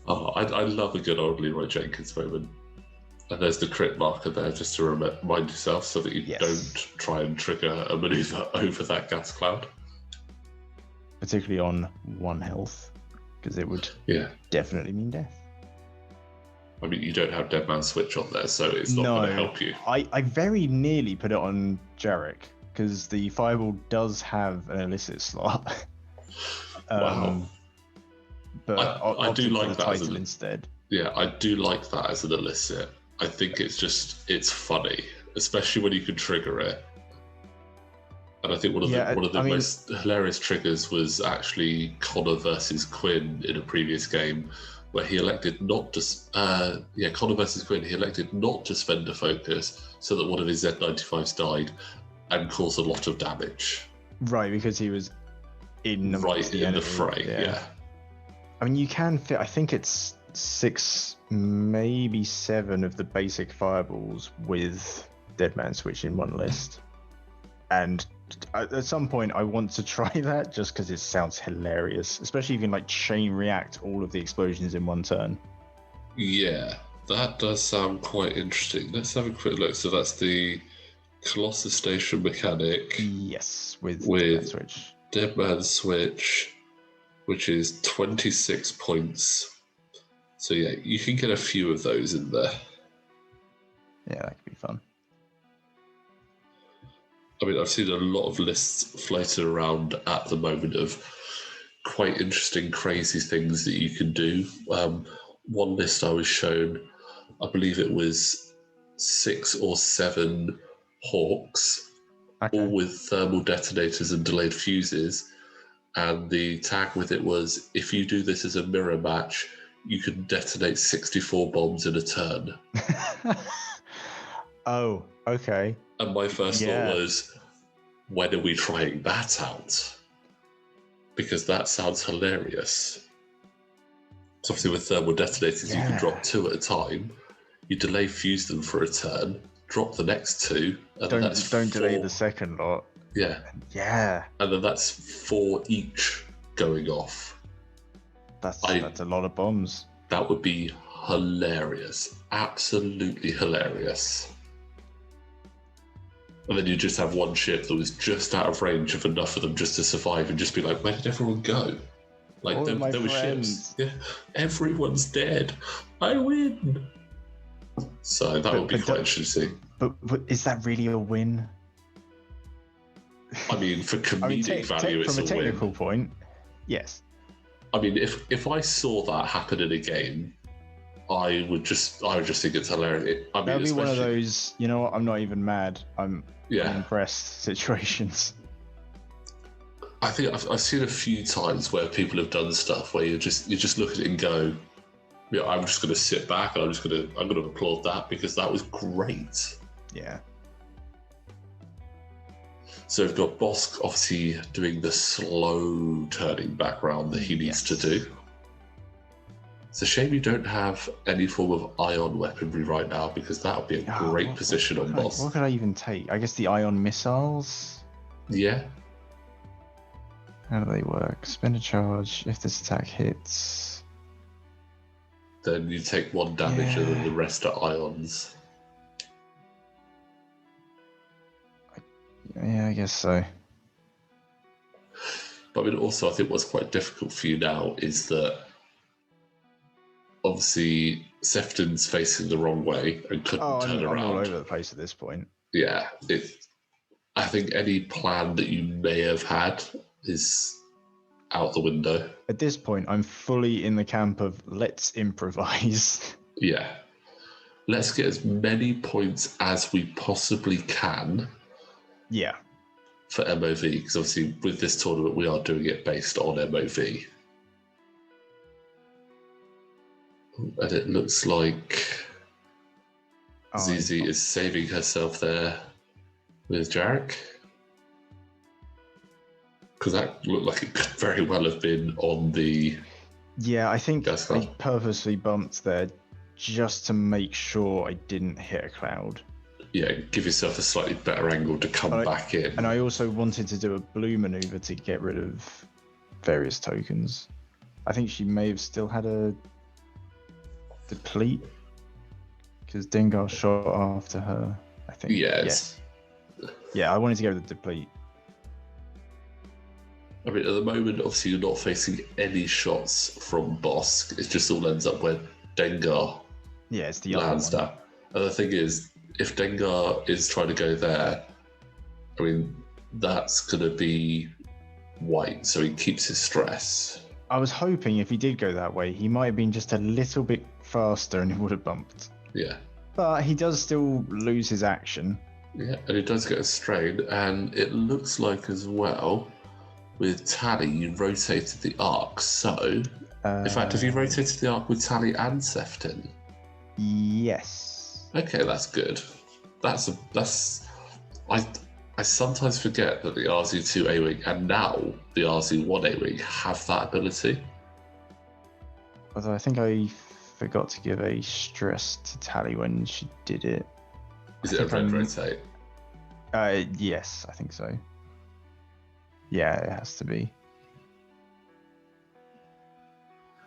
I love a good old Leroy Jenkins moment. And there's the crit marker there just to remind yourself so that you don't try and trigger a maneuver over that gas cloud. Particularly on 1 health, because it would definitely mean death. I mean, you don't have Dead Man Switch on there, so it's not going to help you. I very nearly put it on Jarek, because the Fireball does have an illicit slot. Wow. But I do like that title instead. Yeah, I do like that as an illicit. I think it's funny, especially when you can trigger it. And I think one of the most hilarious triggers was actually Connor versus Quinn in a previous game, where he elected not to. Connor versus Quinn. He elected not to spend a focus so that one of his Z95s died and caused a lot of damage. Right, because he was in the fray. Yeah. I mean, you can fit. I think it's 6, maybe 7 of the basic fireballs with Deadman Switch in one list. And at some point, I want to try that just because it sounds hilarious, especially if you can like chain react all of the explosions in one turn. Yeah, that does sound quite interesting. Let's have a quick look. So that's the Colossus Station mechanic. Yes, with Deadman Switch. Deadman Switch, which is 26 points. So yeah, you can get a few of those in there. Yeah, that could be fun. I mean, I've seen a lot of lists floated around at the moment of quite interesting, crazy things that you can do. One list I was shown, I believe it was 6 or 7 Hawks, all with thermal detonators and delayed fuses. And the tag with it was, if you do this as a mirror match, you can detonate 64 bombs in a turn. Oh, okay. And my first thought was, when are we trying that out? Because that sounds hilarious. So obviously with thermal detonators, you can drop 2 at a time. You delay fuse them for a turn, drop the next 2, and don't delay the second lot. Yeah. Yeah. And then that's 4 each going off. That's a lot of bombs. That would be hilarious. Absolutely hilarious. And then you just have one ship that was just out of range of enough of them just to survive and just be like, where did everyone go? Like, there were ships. Yeah, everyone's dead. I win. So that would be quite interesting. But is that really a win? I mean, for comedic value, it's a win. From a technical point, yes. I mean, if I saw that happen in a game, I would just think it's hilarious. I mean, that'd be one of those, you know what, I'm not even mad, I'm impressed situations. I think I've seen a few times where people have done stuff where you just look at it and go, yeah, I'm just going to sit back and I'm going to applaud that because that was great. Yeah. So we've got Bosk obviously doing the slow turning background that he needs to do. It's a shame you don't have any form of ion weaponry right now because that would be a great position on Bosk. What could I even take? I guess the ion missiles? Yeah. How do they work? Spend a charge if this attack hits. Then you take 1 damage and then the rest are ions. Yeah, I guess so. But I mean, also, I think what's quite difficult for you now is that obviously Sefton's facing the wrong way and couldn't turn around. I'm all over the place at this point. Yeah, I think any plan that you may have had is out the window. At this point, I'm fully in the camp of let's improvise. Yeah. Let's get as many points as we possibly can. Yeah. For MOV, because obviously with this tournament we are doing it based on MOV. And it looks like Zizi is saving herself there with Jarek. Because that looked like it could very well have been on the... Yeah, I think I purposely bumped there just to make sure I didn't hit a cloud. Yeah, give yourself a slightly better angle to come back in. And I also wanted to do a blue maneuver to get rid of various tokens. I think she may have still had a deplete because Dengar shot after her, I think. Yes. Yeah, I wanted to go with the deplete. I mean, at the moment, obviously, you're not facing any shots from Bosk. It just all ends up where Dengar it's the lands down. And the thing is, if Dengar is trying to go there, I mean, that's going to be white, so he keeps his stress. I was hoping if he did go that way, he might have been just a little bit faster and he would have bumped. Yeah. But he does still lose his action. Yeah, and he does get a strain, and it looks like as well, with Tally, you rotated the arc, so... in fact, have you rotated the arc with Tally and Sefton? Yes. Okay, that's good. I sometimes forget that the RZ2 A-Wing and now the RZ1 A-Wing have that ability. Although I think I forgot to give a stress to Tally when she did it. Is it a red rotate? Yes, I think so. Yeah, it has to be.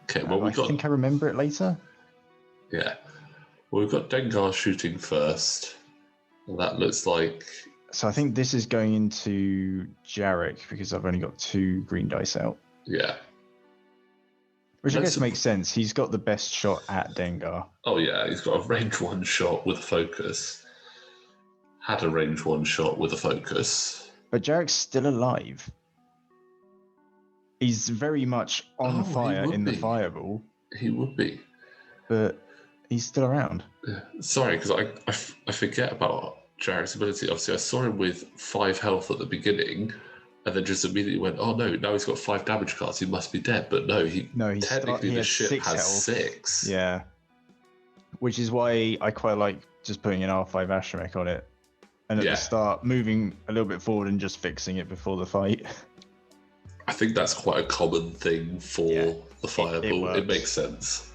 Okay, well, I think I remember it later. Yeah. Well, we've got Dengar shooting first. And that looks like... So I think this is going into Jarek because I've only got 2 green dice out. Yeah. Which I guess makes sense. He's got the best shot at Dengar. Oh, yeah. He's got a range 1 shot with a focus. Had a range 1 shot with a focus. But Jarek's still alive. He's very much on fire in the fireball. He would be. But he's still around. Yeah. Sorry, because I forget about Jarek's ability. Obviously, I saw him with 5 health at the beginning, and then just immediately went, oh no, now he's got 5 damage cards, he must be dead. But no, technically the ship has 6. Yeah. Which is why I quite like just putting an R5 astromech on it. And at the start, moving a little bit forward and just fixing it before the fight. I think that's quite a common thing for the fireball. It makes sense.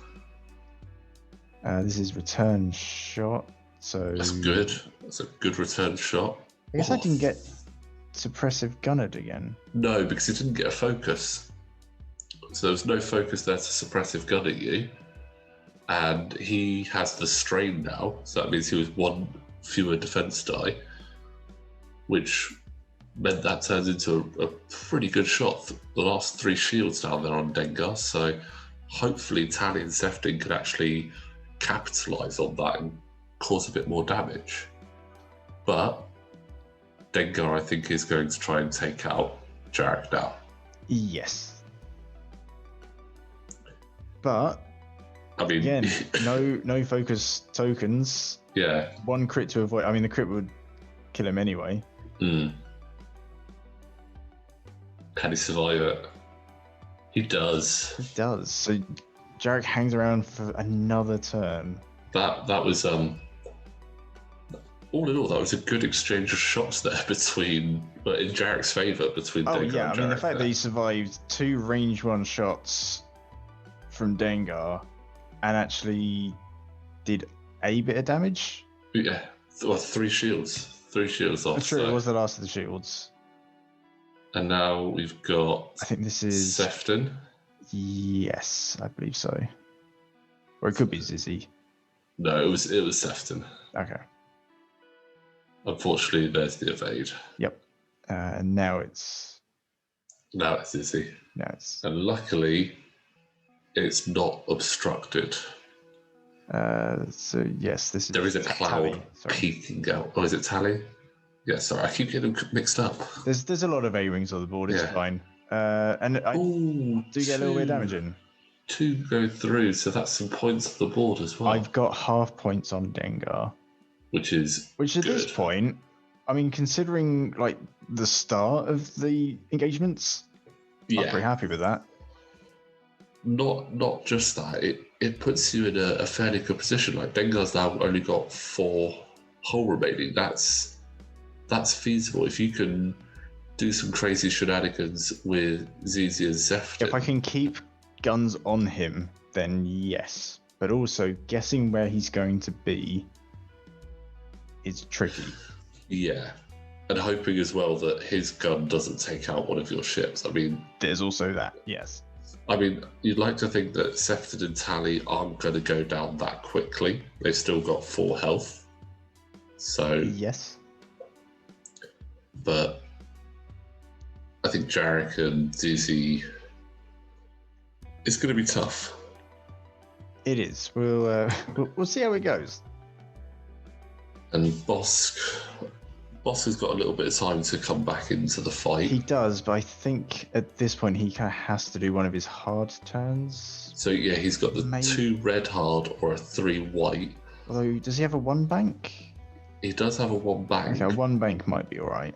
This is return shot. So that's good. That's a good return shot. I guess I can get suppressive gunnered again. No, because he didn't get a focus. So there was no focus there to suppressive gun at you. And he has the strain now. So that means he was 1 fewer defense die, which meant that turns into a pretty good shot. The last 3 shields down there on Dengar. So hopefully Tally and Sefton could actually capitalise on that and cause a bit more damage. But Dengar, I think, is going to try and take out Jarek now. Yes. But I mean, again, no focus tokens. Yeah. 1 crit to avoid. I mean, the crit would kill him anyway. Can he survive it? He does. He does. So Jarek hangs around for another turn. That was all in all, that was a good exchange of shots there between, but in Jarek's favour between. Dengar and Jarek. I mean the fact that he survived 2 range 1 shots from Dengar and actually did a bit of damage. Yeah, well, 3 shields off. That's true. It was the last of the shields. And now we've got. I think this is Sefton. Yes, I believe so. Or it could be Zizzy. No, it was Sefton. Okay. Unfortunately, there's the evade. Yep. And now it's Zizzy. And luckily, it's not obstructed. So yes, this is. There is a cloud peeking out. Oh, is it Tally? Yeah, sorry, I keep getting them mixed up. There's a lot of A-wings on the board. It's fine. And I do get a little bit of damage in. 2 go through, so that's some points on the board as well. I've got half points on Dengar, which at this point, I mean, considering like the start of the engagements, I'm pretty happy with that. Not just that, it puts you in a fairly good position. Like Dengar's now only got 4 hull remaining. That's feasible if you can do some crazy shenanigans with Zizi and Sefton. If I can keep guns on him, then yes. But also guessing where he's going to be is tricky. Yeah. And hoping as well that his gun doesn't take out one of your ships. I mean, there's also that, yes. I mean, you'd like to think that Sefton and Tally aren't going to go down that quickly. They've still got 4 health. So yes. But I think Jarek and Zizi, it's going to be tough. It is. We'll see how it goes. And Bosk has got a little bit of time to come back into the fight. He does, but I think at this point he kind of has to do one of his hard turns. So yeah, he's got the 2 red hard or a 3 white. Although, does he have a 1 bank? He does have a 1 bank. Okay, a 1 bank might be alright.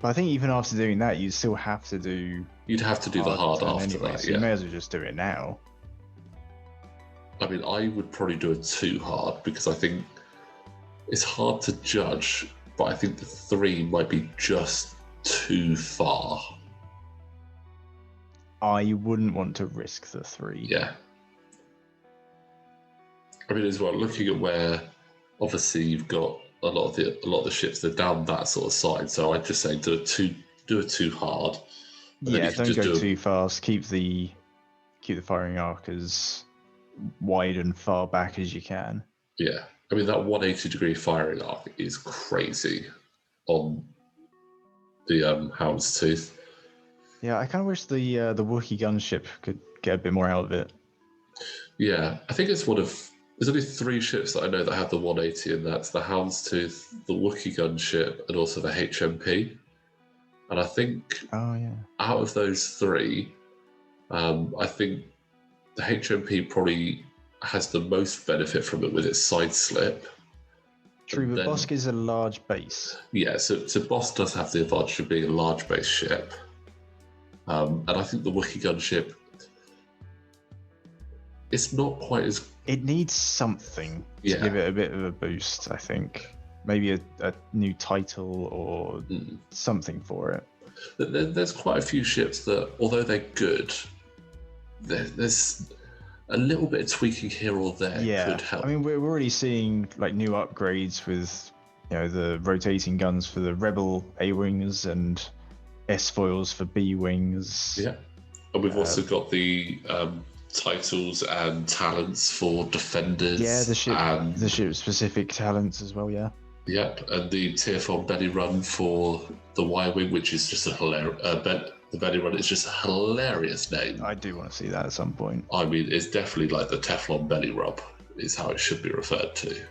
But I think even after doing that, you still have to do. You'd have to do the hard after anyway, that. So you may as well just do it now. I mean, I would probably do a 2 hard because I think it's hard to judge, but I think the 3 might be just too far. I wouldn't want to risk the 3. Yeah. I mean, as well, looking at where obviously you've got a lot of the ships, they're down that sort of side. So I'd just say do it too hard. And then Yeah, you can don't just go do too fast. Keep the firing arc as wide and far back as you can. yeah. I mean, that 180-degree firing arc is crazy on the Houndstooth. Yeah, I kind of wish the Wookiee gunship could get a bit more out of it. Yeah, I think it's one of. There's only 3 ships that I know that have the 180, and that's the Houndstooth, the Wookiee gunship, and also the HMP. And I think out of those 3, I think the HMP probably has the most benefit from it with its side slip. True, but Bosk is a large base. Yeah, so Bosk does have the advantage of being a large base ship. And I think the Wookiee gunship, it's not quite as... It needs something to give it a bit of a boost, I think. Maybe a new title or something for it. There's quite a few ships that, although they're good, there's a little bit of tweaking here or there could help. I mean, we're already seeing like new upgrades with, the rotating guns for the Rebel A-wings and S-foils for B-wings. Yeah, and we've also got the titles and talents for defenders. Yeah, the ship-specific talents as well. Yeah. Yep, and the Tier 4 belly run for the Y-wing, which is just a hilarious. The belly run is just a hilarious name. I do want to see that at some point. I mean, it's definitely like the Teflon belly rub is how it should be referred to.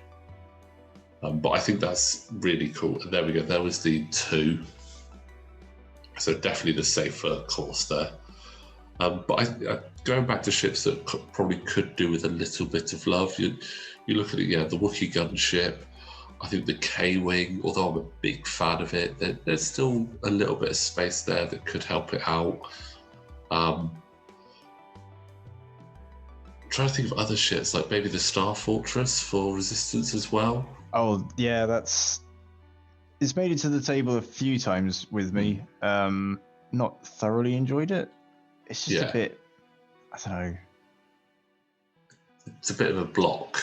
But I think that's really cool. And there we go. There was the 2. So definitely the safer course there. But going back to ships that probably could do with a little bit of love, you look at it, the Wookiee gunship. I think the K-Wing, although I'm a big fan of it, there's still a little bit of space there that could help it out. I'm trying to think of other ships, like maybe the Star Fortress for Resistance as well. Oh, yeah, it's made it to the table a few times with me. Not thoroughly enjoyed it. It's just a bit, I don't know. It's a bit of a block.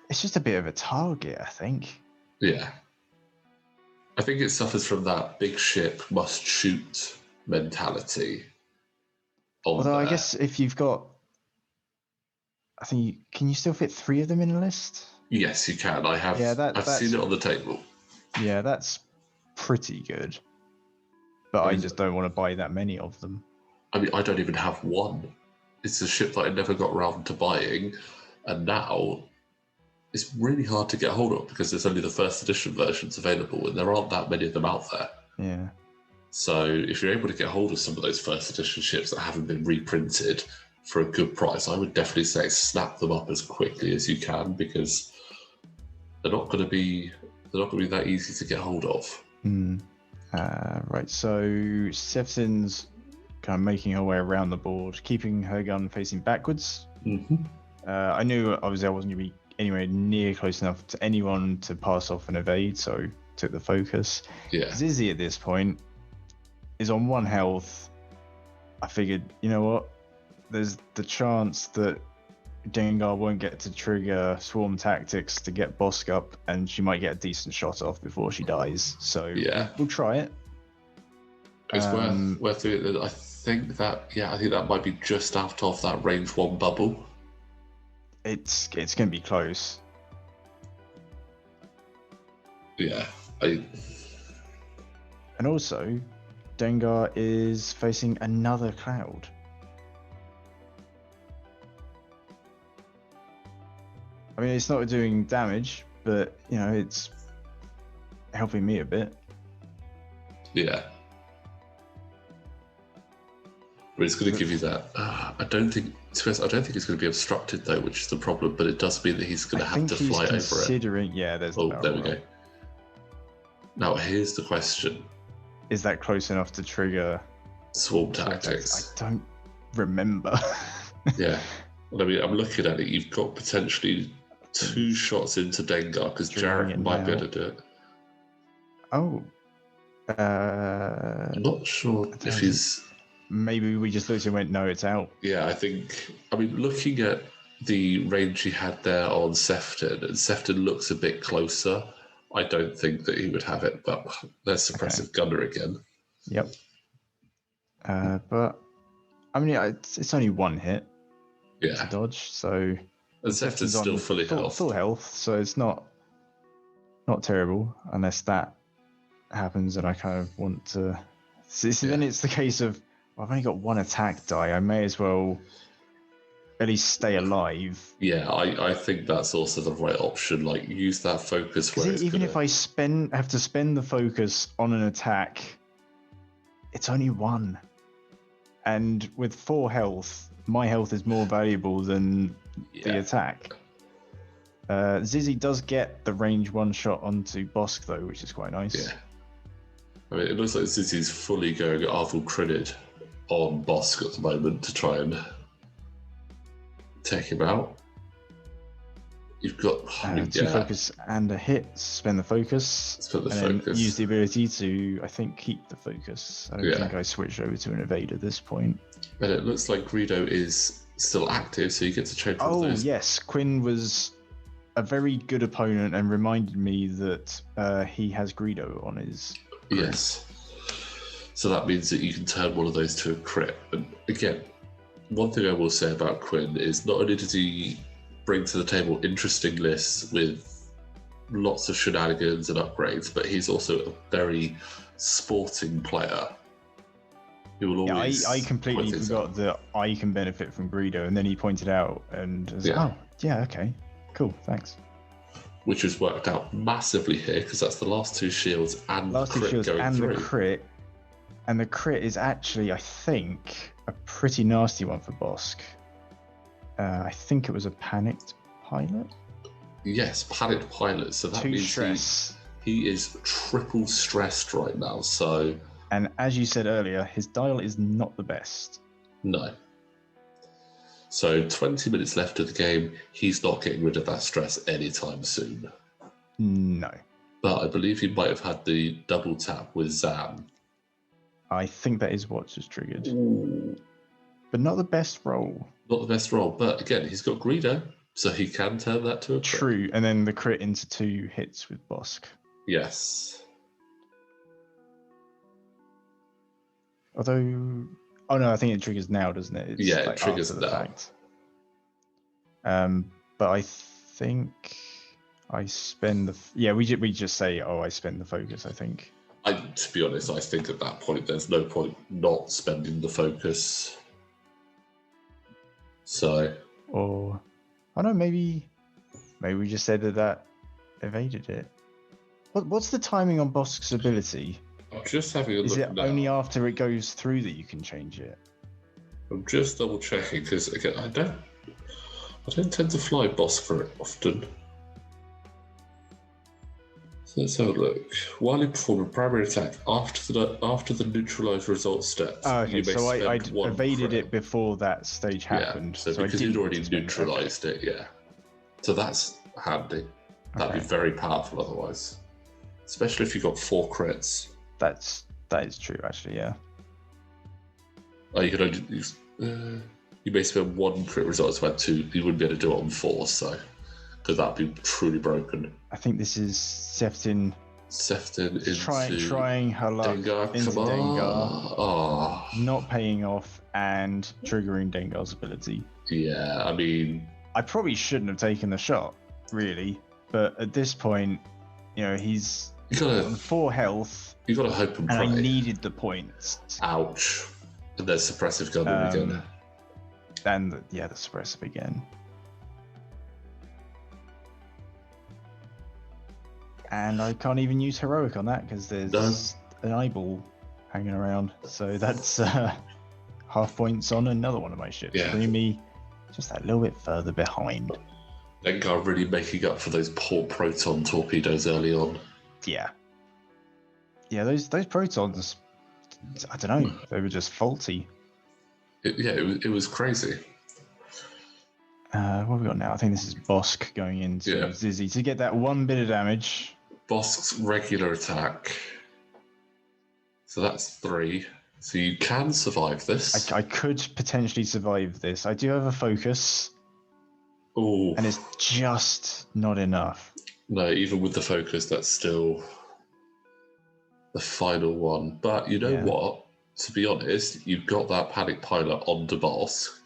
It's just a bit of a target, I think. Yeah. I think it suffers from that big ship must shoot mentality. Although I guess if you've got, can you still fit 3 of them in a list? Yes, you can. I've seen it on the table. Yeah, that's pretty good. But I just don't want to buy that many of them. I mean, I don't even have one. It's a ship that I never got around to buying, and now it's really hard to get hold of because there's only the first edition versions available, and there aren't that many of them out there. Yeah. So if you're able to get hold of some of those first edition ships that haven't been reprinted for a good price, I would definitely say snap them up as quickly as you can because they're not going to be that easy to get hold of. Right. So Sefton's kind of making her way around the board, keeping her gun facing backwards. I knew obviously I wasn't going to be anywhere near close enough to anyone to pass off and evade, so took the focus. Yeah. Zizzy at this point is on 1 health. I figured, you know what? There's the chance that Dengar won't get to trigger swarm tactics to get Bosk up, and she might get a decent shot off before she dies. So we'll try it. It's worth it. I think that might be just out of that range 1 bubble. It's going to be close. Yeah. And also, Dengar is facing another cloud. I mean, it's not doing damage, but, it's helping me a bit. Yeah. But it's going to give you that. I don't think it's going to be obstructed though, which is the problem. But it does mean that he's going to have to fly over it. Yeah, there's. Oh, there we go. Now here's the question: is that close enough to trigger swarm tactics? I don't remember. Yeah, well, I mean, I'm looking at it. You've got potentially 2 shots into Dengar because Jarek might be able to do it. Oh. I'm not sure if he's. Maybe we just looked and went, no, it's out. Yeah, I mean, looking at the range he had there on Sefton, and Sefton looks a bit closer. I don't think that he would have it, but there's Suppressive Gunner again. Yep. But I mean, it's only one hit to dodge, so and Sefton's still fully full health, so it's not terrible unless that happens and I kind of want to. So then it's the case of I've only got one attack die. I may as well at least stay alive. Yeah, I think that's also the right option. Like, use that focus where even if I have to spend the focus on an attack, it's only one. And with 4 health, my health is more valuable than the attack. Zizzy does get the range 1 shot onto Bosk though, which is quite nice. Yeah. I mean, it looks like Zizzy's fully going Arvel Credit on Bosk at the moment to try and take him out. You've got 2 focus and a hit. Spend the focus. Then use the ability to, I think, keep the focus. I don't think I switched over to an evade at this point. But it looks like Greedo is still active, so you get to change all those. Yes, Quinn was a very good opponent and reminded me that he has Greedo on his crit. Yes. So that means that you can turn one of those to a crit. And again, one thing I will say about Quinn is not only does he bring to the table interesting lists with lots of shenanigans and upgrades, but he's also a very sporting player. He will always. I completely forgot that I can benefit from Greedo, and then he pointed out, and I was like, okay, cool, thanks. Which has worked out massively here because that's the last 2 shields and the crit. And the crit is actually, I think, a pretty nasty one for Bosk. I think it was a panicked pilot. Yes, panicked pilot. So that means stress. He is triple stressed right now. So, and as you said earlier, his dial is not the best. No. So 20 minutes left of the game. He's not getting rid of that stress anytime soon. No. But I believe he might have had the double tap with Zam. I think that is what just triggered. Ooh. But not the best roll. Not the best roll, but again, he's got Greedo, so he can turn that to a crit. True, and then the crit into 2 hits with Bosk. Yes. Although, I think it triggers now, doesn't it? It's it triggers now. Fact. But I think I spend the. We just say, I spend the focus. I think. To be honest, I think at that point there's no point not spending the focus. So. Or, maybe we just said that evaded it. What's the timing on Bosk's ability? I'm just having a look. Is it now. only after it goes through that you can change it? I'm just double checking because again, I don't tend to fly Bosk very often. So let's have a look. While you perform a primary attack after the neutralize result steps, okay. You may So I evaded crit. it before that stage happened. So because you'd already neutralized it, So that's handy. That'd be very powerful otherwise, especially if you got 4 crits. That is true, actually. Yeah. You could only use. You may spend 1 crit result to add 2. You wouldn't be able to do it on 4, so. Because that'd be truly broken. I think this is Sefton. Sefton into trying her luck Dengar. into Dengar. Oh. Not paying off and triggering Dengar's ability. Yeah, I mean, I probably shouldn't have taken the shot, really. But at this point, he's on 4 health. You gotta hope and pray. And I needed the points. Ouch. And there's suppressive gunner again. And the suppressive again. And I can't even use heroic on that because there's an eyeball hanging around. So that's half points on another one of my ships. Bringing me just that little bit further behind. Dengar really making up for those poor proton torpedoes early on. Yeah. Yeah, those protons, I don't know, they were just faulty. It was crazy. What have we got now? I think this is Bosk going into Zizzy to get that 1 bit of damage. Bosk's regular attack. So that's 3. So you can survive this. I could potentially survive this. I do have a focus. Oh, and it's just not enough. no, even with the focus, that's still the final one. But you know Yeah. what? To be honest, you've got that panic pilot on the boss,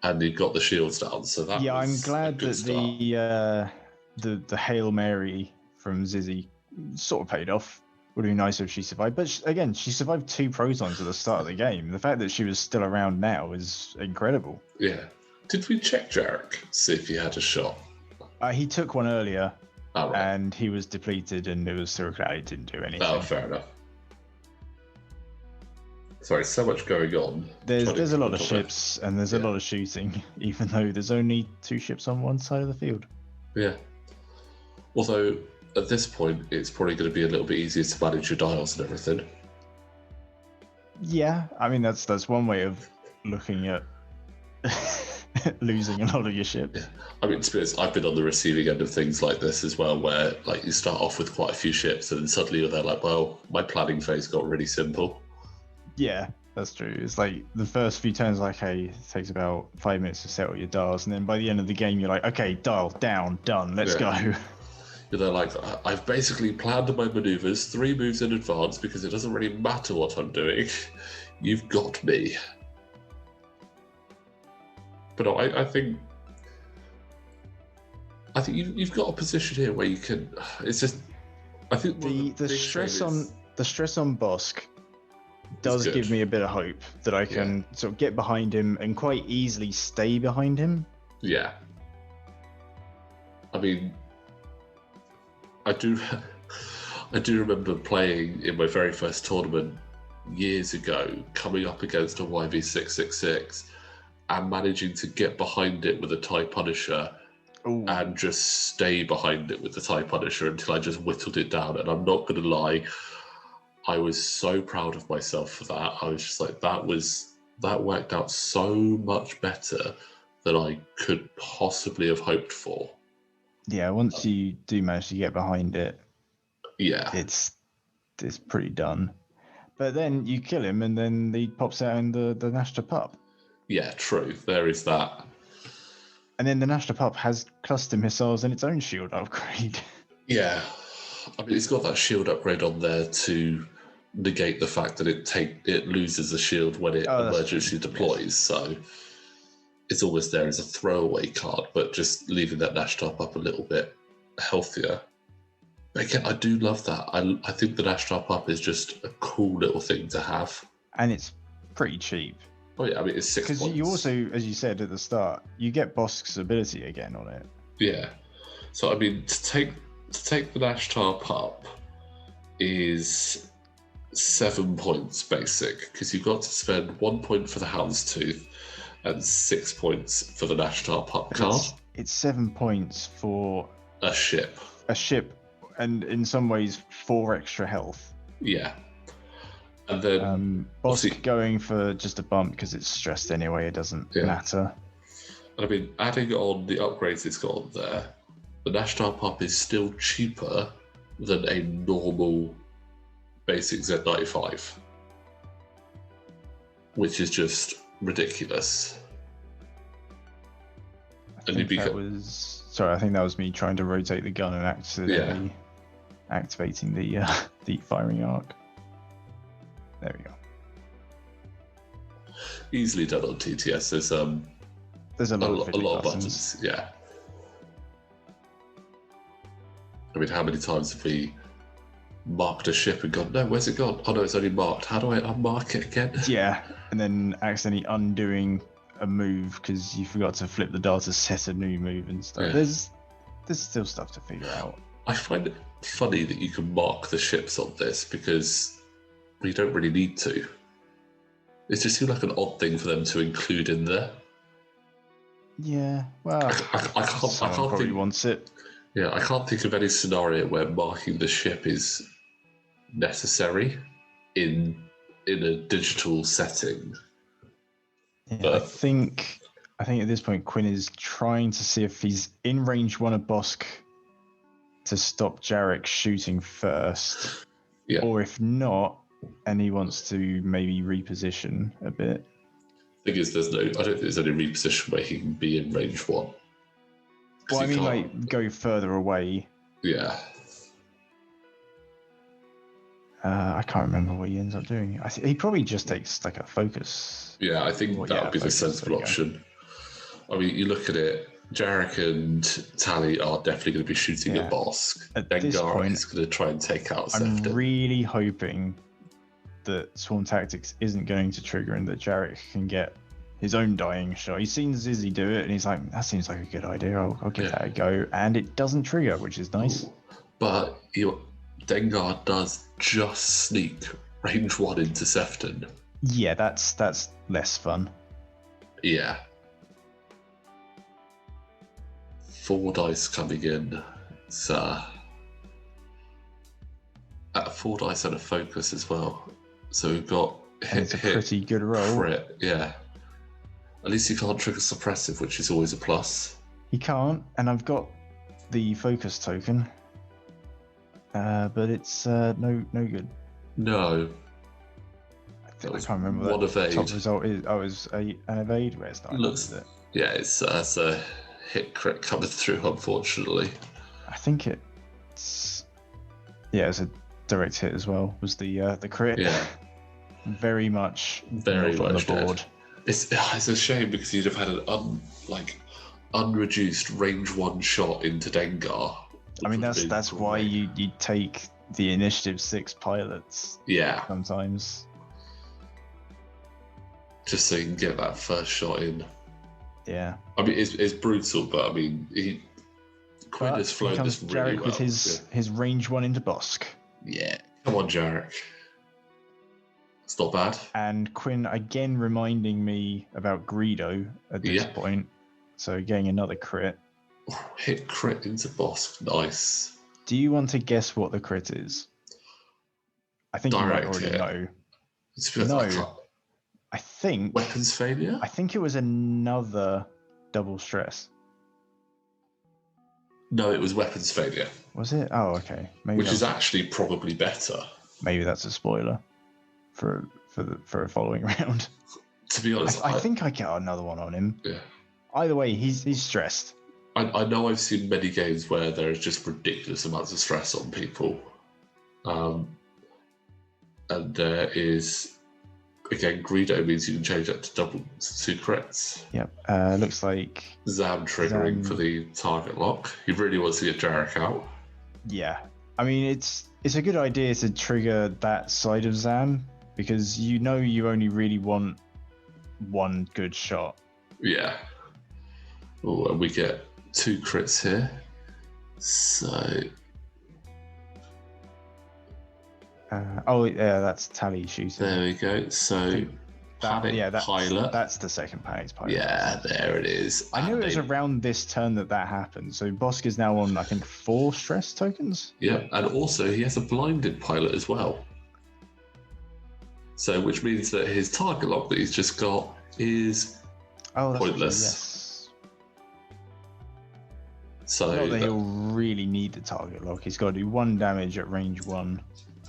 and you've got the shields down. So that Yeah, was I'm a glad good that start. the Hail Mary from Zizzy sort of paid off. Would have been nice if she survived, but again, she survived 2 protons at the start of the game. The fact that she was still around now is incredible. Yeah. Did we check Jarek, see if he had a shot? He took one earlier, Oh, right. and he was depleted, and it was still cloud. It didn't do anything. Oh, fair enough. Sorry, so much going on. There's a lot of ships, and there's a Yeah. lot of shooting, even though there's only 2 ships on one side of the field. Yeah. Although, at this point, it's probably going to be a little bit easier to manage your dials and everything. Yeah, I mean that's one way of looking at losing a lot of your ships. Yeah. I mean, to be honest, I've been on the receiving end of things like this as well, where like you start off with quite a few ships, and then suddenly you're there like, well, my planning phase got really simple. Yeah, that's true. It's like the first few turns, like, hey, it takes about 5 minutes to settle your dials, and then by the end of the game, you're like, okay, dial down, done, let's go. You're there like, I've basically planned my maneuvers 3 moves in advance because it doesn't really matter what I'm doing. You've got me. But no, I think you've got a position here where you can. It's just, I think The stress on Bosk does give me a bit of hope that I can sort of get behind him and quite easily stay behind him. Yeah. I mean, I do remember playing in my very first tournament years ago, coming up against a YV666 and managing to get behind it with a TIE Punisher. Ooh. And just stay behind it with the TIE Punisher until I just whittled it down. And I'm not going to lie, I was so proud of myself for that. I was just like, that worked out so much better than I could possibly have hoped for. Yeah, once you do manage to get behind it, it's pretty done. But then you kill him, and then he pops out in the Nashta Pup. Yeah, true. There is that. And then the Nashta Pup has cluster missiles and its own shield upgrade. Yeah. I mean, it's got that shield upgrade on there to negate the fact that it loses a shield when it emergency deploys. Yes. So it's almost there as a throwaway card, but just leaving that Nashta Pup a little bit healthier. But again, I do love that. I think the Nashta Pup is just a cool little thing to have. And it's pretty cheap. Oh yeah, I mean it's 6 points. Because you also, as you said at the start, you get Bosk's ability again on it. Yeah. So I mean, to take the Nashta Pup is 7 points basic, because you've got to spend 1 point for the Houndstooth and 6 points for the Nashta Pup card. It's 7 points for a ship. And in some ways 4 extra health. Yeah. And then Bosk going for just a bump because it's stressed anyway, it doesn't matter. And I mean, adding on the upgrades it's got on there, the Nashta Pup is still cheaper than a normal basic Z95, which is just ridiculous. I think that was me trying to rotate the gun and accidentally activating the deep firing arc. There we go. Easily done on TTS. There's a lot of buttons. Yeah. I mean, how many times have we marked a ship and gone, no, where's it gone? Oh no, it's only marked. How do I unmark it again? Yeah, and then accidentally undoing a move because you forgot to flip the dial to set a new move and stuff. Yeah. There's still stuff to figure out. I find it funny that you can mark the ships on this because you don't really need to. It just seems like an odd thing for them to include in there. Yeah, well, I can't think. Wants it. Yeah, I can't think of any scenario where marking the ship is necessary in a digital setting. Yeah, but I think at this point Quinn is trying to see if he's in range 1 of Bosk to stop Jarek shooting first, or if not, and he wants to maybe reposition a bit. The thing is, I don't think there's any reposition where he can be in range 1. Well, I mean, like, go further away. Yeah. I can't remember what he ends up doing. He probably just takes like a focus. Yeah, I think that would be the sensible option. I mean, you look at it, Jarek and Tally are definitely going to be shooting at Bosk. At this point, is going to try and take out Sefton. I'm really hoping that Swarm Tactics isn't going to trigger and that Jarek can get his own dying shot. He's seen Zizzy do it and he's like, that seems like a good idea. I'll give that a go. And it doesn't trigger, which is nice. Ooh. But Dengar does just sneak range 1 into Sefton. Yeah, that's less fun. Yeah. 4 dice coming in. It's at 4 dice and a focus as well. So we've got it's a pretty good roll. Crit, yeah. At least you can't trigger suppressive, which is always a plus. You can't, and I've got the focus token. But it's no good. No. I can't remember what the top result is. Oh, it's an evade. Where's that? Looks it? Yeah, it's a hit crit coming through, unfortunately. I think it's a direct hit as well. Was the crit? Yeah. Very much on the board. It's a shame because you'd have had an unreduced range 1 shot into Dengar. I mean, that's why you take the initiative 6 pilots. Yeah. Sometimes. Just so you can get that first shot in. Yeah. I mean, it's brutal, but I mean, Quinn has flown this really well. With his range 1 into Bosk. Yeah. Come on, Jarek. It's not bad. And Quinn again reminding me about Greedo at this point. So getting another crit. Hit crit into Bosk. Nice. Do you want to guess what the crit is? I think Direct you might already know. No. I think... Weapons failure? I think it was another double stress. No, it was weapons failure. Was it? Oh, okay. Maybe which is actually probably better. Maybe that's a spoiler for a following round. To be honest, I think I get another one on him. Yeah. Either way, he's stressed. I know I've seen many games where there is just ridiculous amounts of stress on people. And there is, again, Greedo means you can change that to double 2 crits. Yep. Looks like Zam triggering for the target lock. He really wants to get Jarek out. Yeah. I mean, it's a good idea to trigger that side of Zam because you only really want one good shot. Yeah. Oh, and we get 2 crits here. So... that's Tally shooting. There we go. So... Pilot. That's the second panic pilot. Yeah, there it is. I knew it was around this turn that happened. So Bosk is now on, I think, 4 stress tokens. Yeah, and also he has a blinded pilot as well. So, which means that his target lock that he's just got is pointless. Yes. So not that he'll really need the target lock. He's got to do 1 damage at range 1.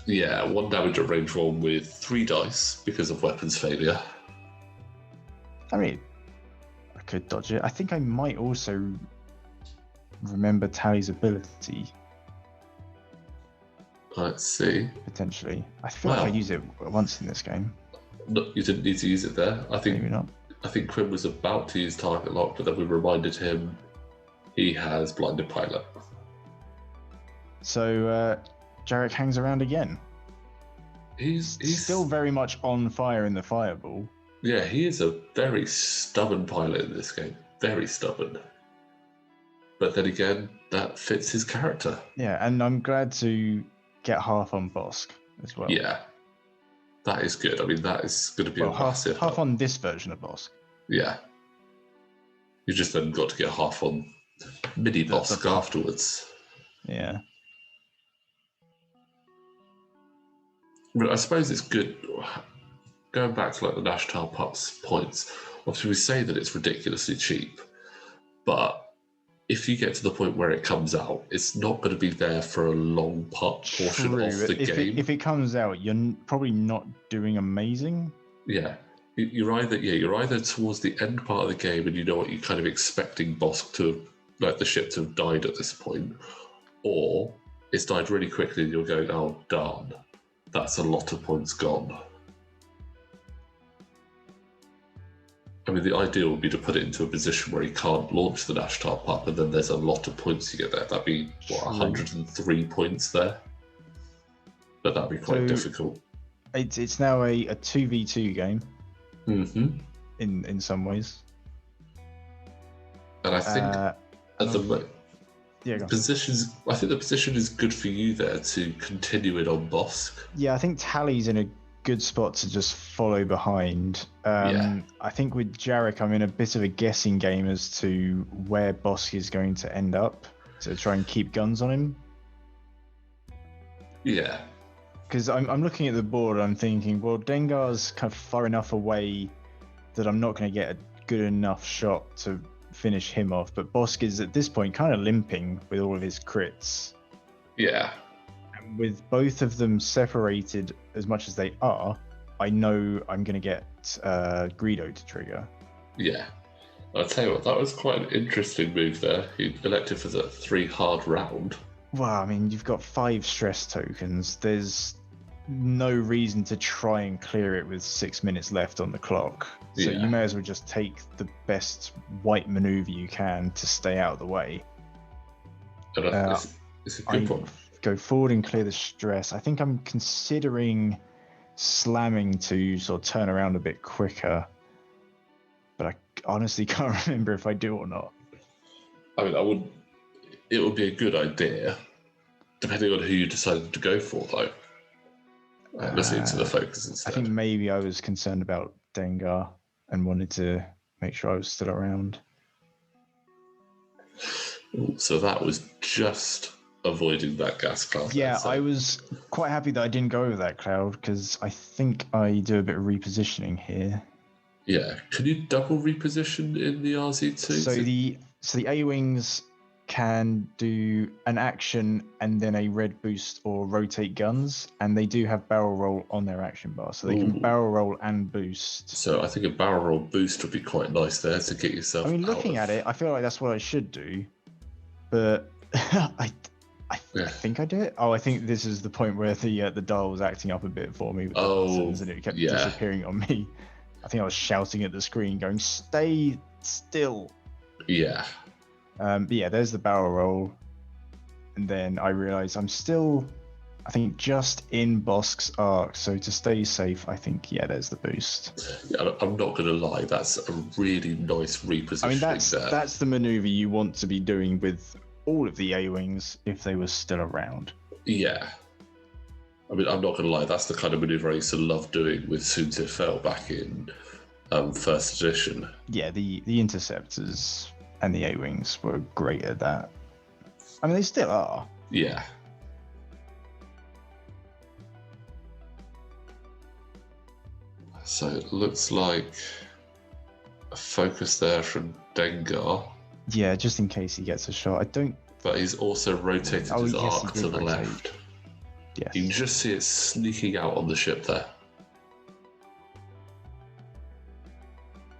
Yeah, 1 damage at range 1 with 3 dice because of weapons failure. I mean, I could dodge it. I think I might also remember Tally's ability. Let's see. Potentially. I feel like I used it once in this game. No, you didn't need to use it there. Maybe not. I think Quinn was about to use target lock, but then we reminded him he has blinded pilot. So Jarek hangs around again. He's still very much on fire in the fireball. Yeah, he is a very stubborn pilot in this game. Very stubborn. But then again, that fits his character. Yeah, and I'm glad to get half on Bosk as well. Yeah. That is good. I mean, that is going to be a massive half on this version of Bosk. Yeah. You just then got to get half on mini Bosk afterwards. Yeah. But I suppose it's good. Going back to like the National Pup's points, obviously we say that it's ridiculously cheap, but if you get to the point where it comes out, it's not going to be there for a long portion of the game. If it comes out, you're probably not doing amazing. Yeah. You're either towards the end part of the game and you know what you're kind of expecting Bosk to like the ship to have died at this point, or it's died really quickly and you're going, oh darn, that's a lot of points gone. I mean, the ideal would be to put it into a position where he can't launch the Nashtar pup, and then there's a lot of points you get there. That'd be, 103 points there? But that'd be quite difficult. It's now a 2v2 game. Mm-hmm. In some ways. And I think the position is good for you there to continue it on Bosk. Yeah, I think Tally's in a good spot to just follow behind. I think with Jarek, I'm in a bit of a guessing game as to where Bosk is going to end up to try and keep guns on him. Yeah. Because I'm looking at the board and I'm thinking, well, Dengar's kind of far enough away that I'm not going to get a good enough shot to finish him off. But Bosk is at this point kind of limping with all of his crits. Yeah. And with both of them separated as much as they are, I know I'm going to get Greedo to trigger. Yeah. I'll tell you what, that was quite an interesting move there. He elected for the 3 hard round. Well, I mean, you've got 5 stress tokens. There's no reason to try and clear it with 6 minutes left on the clock. So you may as well just take the best white maneuver you can to stay out of the way. It's a good one. Go forward and clear the stress. I think I'm considering slamming to sort of turn around a bit quicker. But I honestly can't remember if I do or not. I mean, it would be a good idea, depending on who you decided to go for, though. Listening to the focus instead. I think maybe I was concerned about Dengar and wanted to make sure I was still around. So that was just avoiding that gas cloud. Yeah, I was quite happy that I didn't go over that cloud because I think I do a bit of repositioning here. Yeah, can you double reposition in the RZ2? So the A-Wings can do an action and then a red boost or rotate guns, and they do have barrel roll on their action bar, so they can barrel roll and boost. So I think a barrel roll boost would be quite nice there to get yourself. I mean, looking at it, I feel like that's what I should do, but I think I do it. Oh, I think this is the point where the dial was acting up a bit for me with the buttons, and it kept disappearing on me. I think I was shouting at the screen, going, "Stay still." Yeah. But yeah, there's the barrel roll, and then I realise I'm still, I think, just in Bosk's arc. So to stay safe, I think there's the boost. Yeah, I'm not going to lie, that's a really nice repositioning. I mean, that's the manoeuvre you want to be doing with all of the A-Wings if they were still around. Yeah. I mean, I'm not going to lie, that's the kind of manoeuvre I used to love doing with Soon to Fell back in first edition. Yeah, the interceptors and the A-Wings were great at that. I mean, they still are. Yeah. So it looks like a focus there from Dengar. Yeah, just in case he gets a shot. But he's also rotated his arc to the left. Yes. You can just see it sneaking out on the ship there.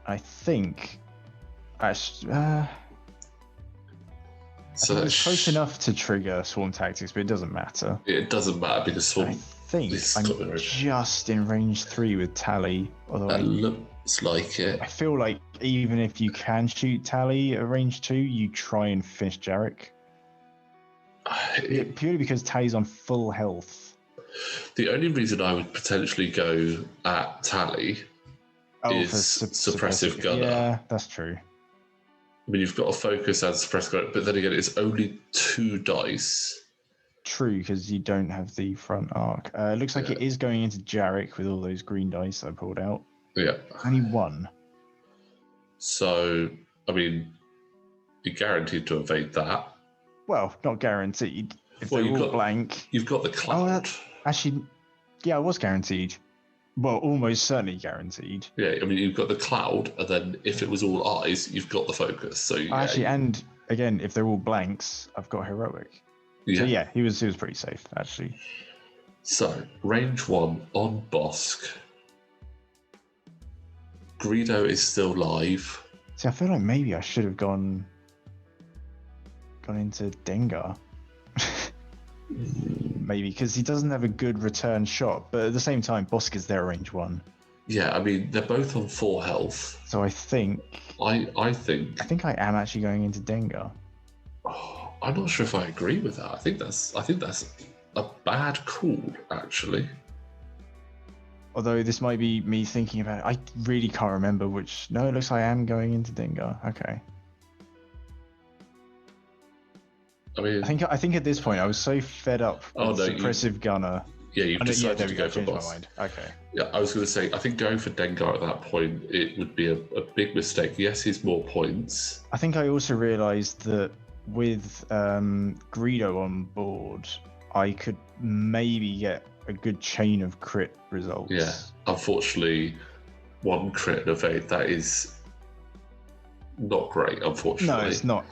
I think... so it's close enough to trigger swarm tactics, but it doesn't matter. It doesn't matter because swarm... I think I'm just in range 3 with Tally. Although that looks like it. I feel like even if you can shoot Tally at range 2, you try and finish Jarek. Purely because Tally's on full health. The only reason I would potentially go at Tally is suppressive gunner. Yeah, that's true. I mean, you've got a focus and suppressive gunner, but then again, it's only 2 dice. True, because you don't have the front arc. It looks like it is going into Jarek with all those green dice I pulled out. Yeah. Only 1. So, I mean, you're guaranteed to evade that. Well, not guaranteed. If they're all blank. You've got the cloud. Actually, yeah, I was guaranteed. Well, almost certainly guaranteed. Yeah, I mean, you've got the cloud, and then if it was all eyes, you've got the focus. So and again, if they're all blanks, I've got heroic. Yeah. So yeah, he was pretty safe actually. So range 1 on Bosk. Greedo is still live. See, I feel like maybe I should have gone gone into Dengar. Maybe because he doesn't have a good return shot, but at the same time, Bosk is their range 1. Yeah, I mean they're both on 4 health. So I think I think I am actually going into Dengar. Oh, I'm not sure if I agree with that. I think that's a bad call, actually. Although this might be me thinking about it, I really can't remember which. No, it looks like I am going into Dengar. Okay. I mean, I think at this point I was so fed up with Suppressive Gunner. Yeah, you've decided to go for Bosk. My mind. Okay. Yeah, I was going to say, I think going for Dengar at that point, it would be a big mistake. Yes, he's more points. I think I also realised that with Greedo on board, I could maybe get a good chain of crit results. Yeah, unfortunately, 1 crit and evade, that is not great, unfortunately. No, it's not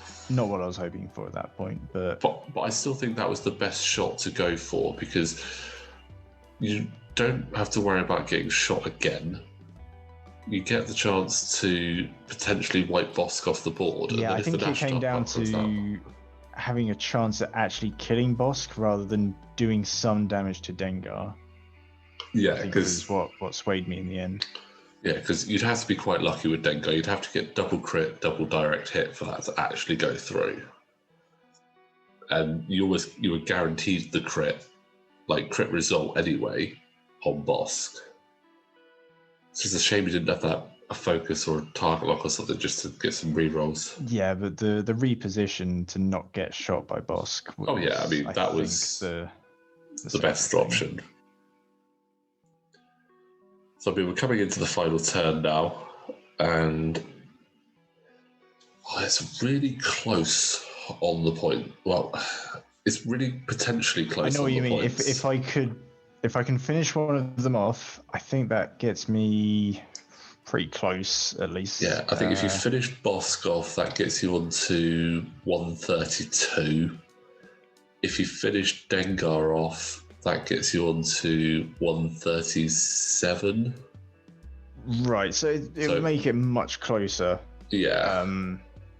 what I was hoping for at that point. But I still think that was the best shot to go for, because you don't have to worry about getting shot again. You get the chance to potentially wipe Bosk off the board. Yeah, I think it came down to having a chance at actually killing Bosk rather than doing some damage to Dengar. Yeah, because what swayed me in the end. Yeah, because you'd have to be quite lucky with Dengar. You'd have to get double crit, double direct hit for that to actually go through. And you were guaranteed the crit result anyway on Bosk. It's just a shame you didn't have a focus or a target lock or something just to get some rerolls. Yeah, but the reposition to not get shot by Bosk was, that was the best option. So we're coming into the final turn now, and it's really close on the point. Well, it's really potentially close. I know what you mean. Points. If I can finish one of them off, I think that gets me pretty close, at least. Yeah, I think if you finish Bosk off, that gets you on to 132. If you finish Dengar off, that gets you on to 137. Right, so it would make it much closer. Yeah.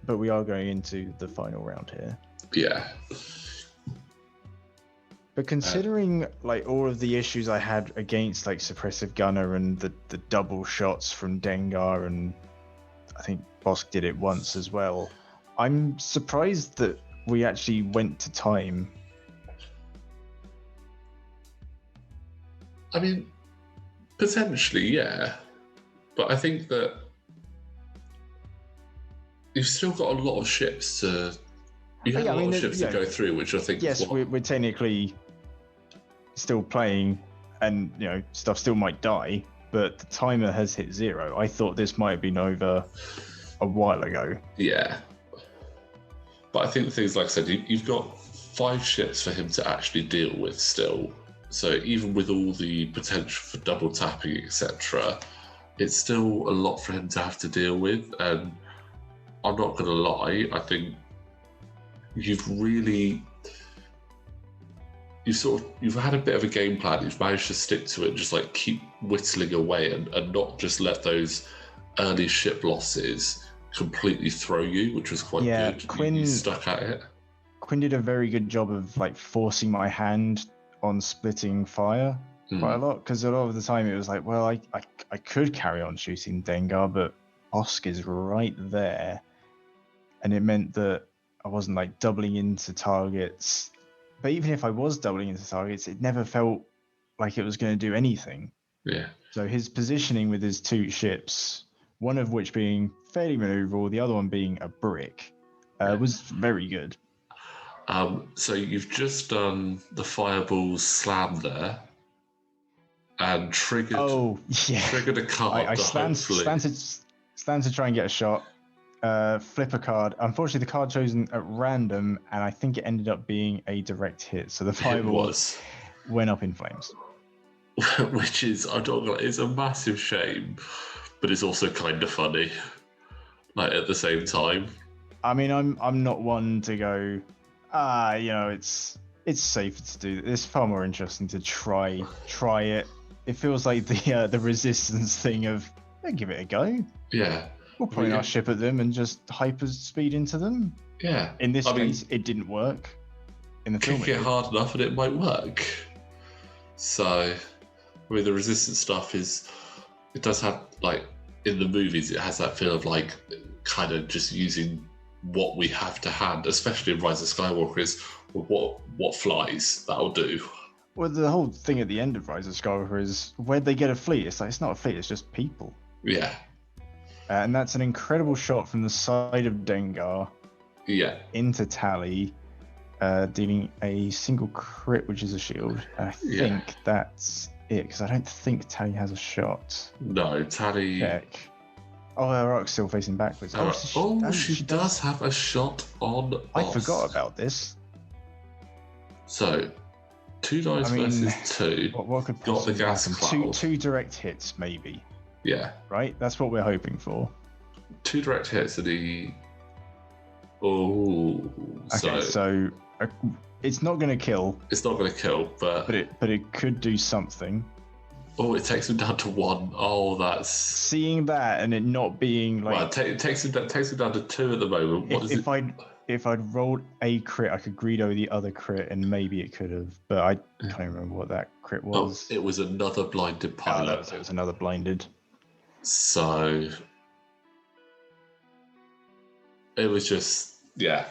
But we are going into the final round here. Yeah. But considering all of the issues I had against Suppressive Gunner and the double shots from Dengar, and I think Bosk did it once as well, I'm surprised that we actually went to time. I mean, potentially, yeah. But I think that you've still got a lot of ships to... You have a lot of ships to go through, which I think... Yes, we're technically still playing, and stuff still might die, but the timer has hit 0. I thought this might have been over a while ago. Yeah. But I think things, like I said, you've got 5 ships for him to actually deal with still. So even with all the potential for double tapping, etc., it's still a lot for him to have to deal with. And I'm not going to lie, I think you've had a bit of a game plan. You've managed to stick to it, just keep whittling away and not just let those early ship losses completely throw you, which was quite good. Quinn, you stuck at it. Quinn did a very good job of forcing my hand on splitting fire quite a lot, because a lot of the time it was I could carry on shooting Dengar, but Bosk is right there, and it meant that I wasn't doubling into targets. But even if I was doubling into targets, it never felt like it was going to do anything. Yeah. So his positioning with his 2 ships, one of which being fairly maneuverable, the other one being a brick, was very good. So you've just done the fireball slam there, and triggered a card. I stand to try and get a shot. Flip a card. Unfortunately, the card chosen at random, and I think it ended up being a direct hit. So the fireball went up in flames. Which is, it's a massive shame, but it's also kind of funny. At the same time. I mean, I'm not one to go, it's safer to do this. It's far more interesting to try it. It feels like the resistance thing of give it a go. Yeah. We'll point our ship at them and just hyper speed into them. Yeah. In this I mean, case, it didn't work. In the film, kick it hard enough and it might work. So, I mean, the resistance stuff it does have, like, in the movies, it has that feel of, like, kind of just using what we have to hand, especially in Rise of Skywalker, is what flies, that'll do. Well, the whole thing at the end of Rise of Skywalker is, where'd they get a fleet? It's like, it's not a fleet, it's just people. Yeah. And that's an incredible shot from the side of Dengar into Tally, dealing a single crit, which is a shield. And I think that's it, because I don't think Tally has a shot. No, Tally... Check. Oh, her arc's still facing backwards. She does have a shot on I forgot about this. So, 2 dice versus 2. What could got the gas cloud. Two direct hits, maybe. Yeah. Right? That's what we're hoping for. 2 direct hits and he... Oh. Okay, so it's not going to kill. It's not going to kill, but it could do something. Oh, it takes him down to 1. Oh, that's... Seeing that and it not being like... Well, it takes him down to 2 at the moment. If I'd rolled a crit, I could greed over the other crit and maybe it could have, but I can't remember what that crit was. Oh, it was another blinded pilot. It was another blinded. So... It was just... Yeah.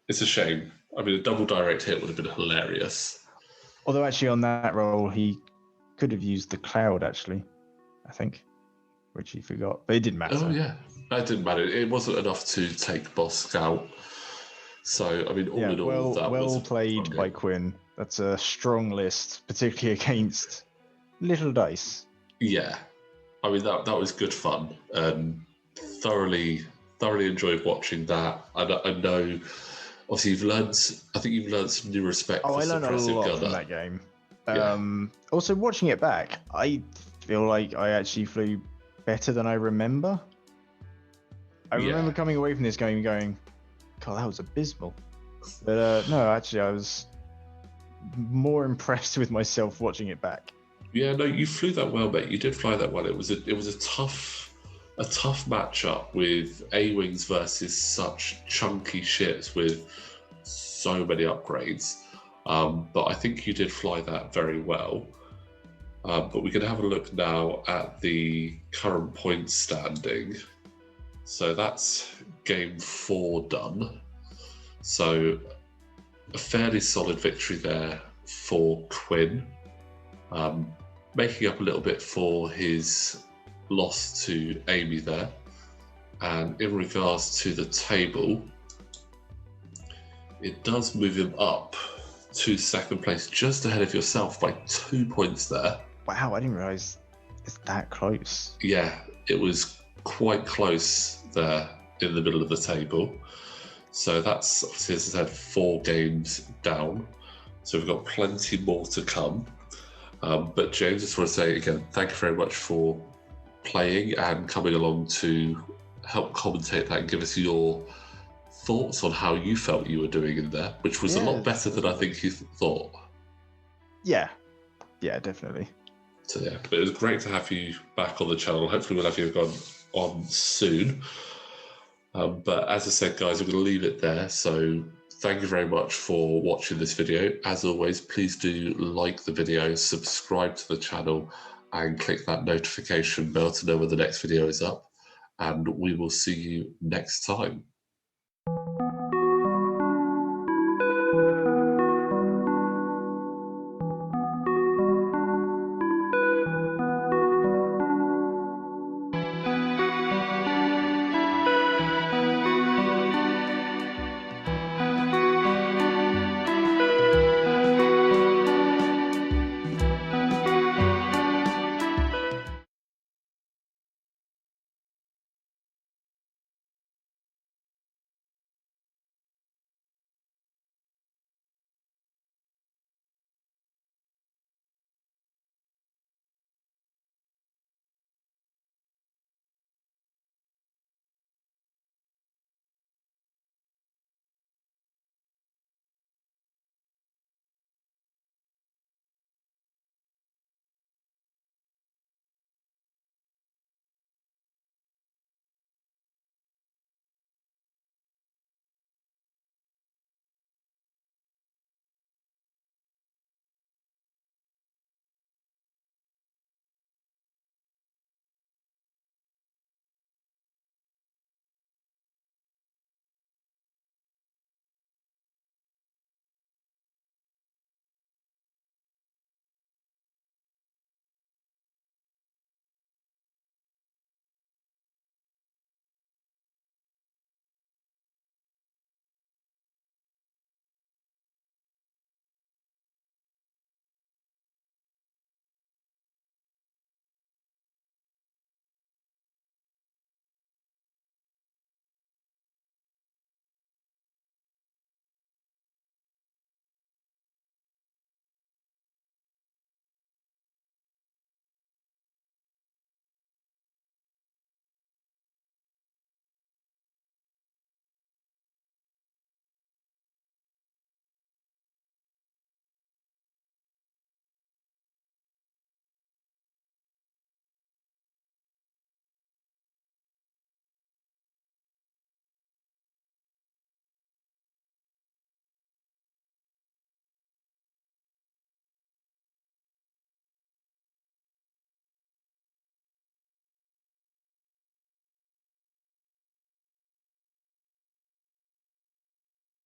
It's a shame. I mean, a double direct hit would have been hilarious. Although actually on that roll, he could have used the cloud, actually, I think, which he forgot, but it didn't matter. Oh yeah, that didn't matter. It wasn't enough to take Boss Scout. So I mean, all in all, that was well played by Quinn. That's a strong list, particularly against little dice. Yeah, I mean that was good fun. Thoroughly enjoyed watching that. I know, obviously, I think you've learned some new respect for Suppressive Gunner. I learned a lot from that game. Also, watching it back, I feel like I actually flew better than I remember. I remember coming away from this game and going, God, that was abysmal. But no, actually, I was more impressed with myself watching it back. Yeah, no, you flew that well, mate. You did fly that well. It was a tough matchup with A-Wings versus such chunky ships with so many upgrades. But I think you did fly that very well. But we can have a look now at the current point standing. So that's game 4 done. So a fairly solid victory there for Quinn, making up a little bit for his loss to Amy there. And in regards to the table, it does move him up to 2nd place, just ahead of yourself by 2 points there. Wow, I didn't realise it's that close. Yeah, it was quite close there in the middle of the table. So that's, obviously, as I said, 4 games down. So we've got plenty more to come. But James, I just want to say again, thank you very much for playing and coming along to help commentate that and give us your thoughts on how you felt you were doing in there, which was a lot better than I think you thought. Yeah, definitely. So yeah, but it was great to have you back on the channel. Hopefully we'll have you on soon. But as I said, guys, I'm going to leave it there. So thank you very much for watching this video. As always, please do like the video, subscribe to the channel, and click that notification bell to know when the next video is up. And we will see you next time.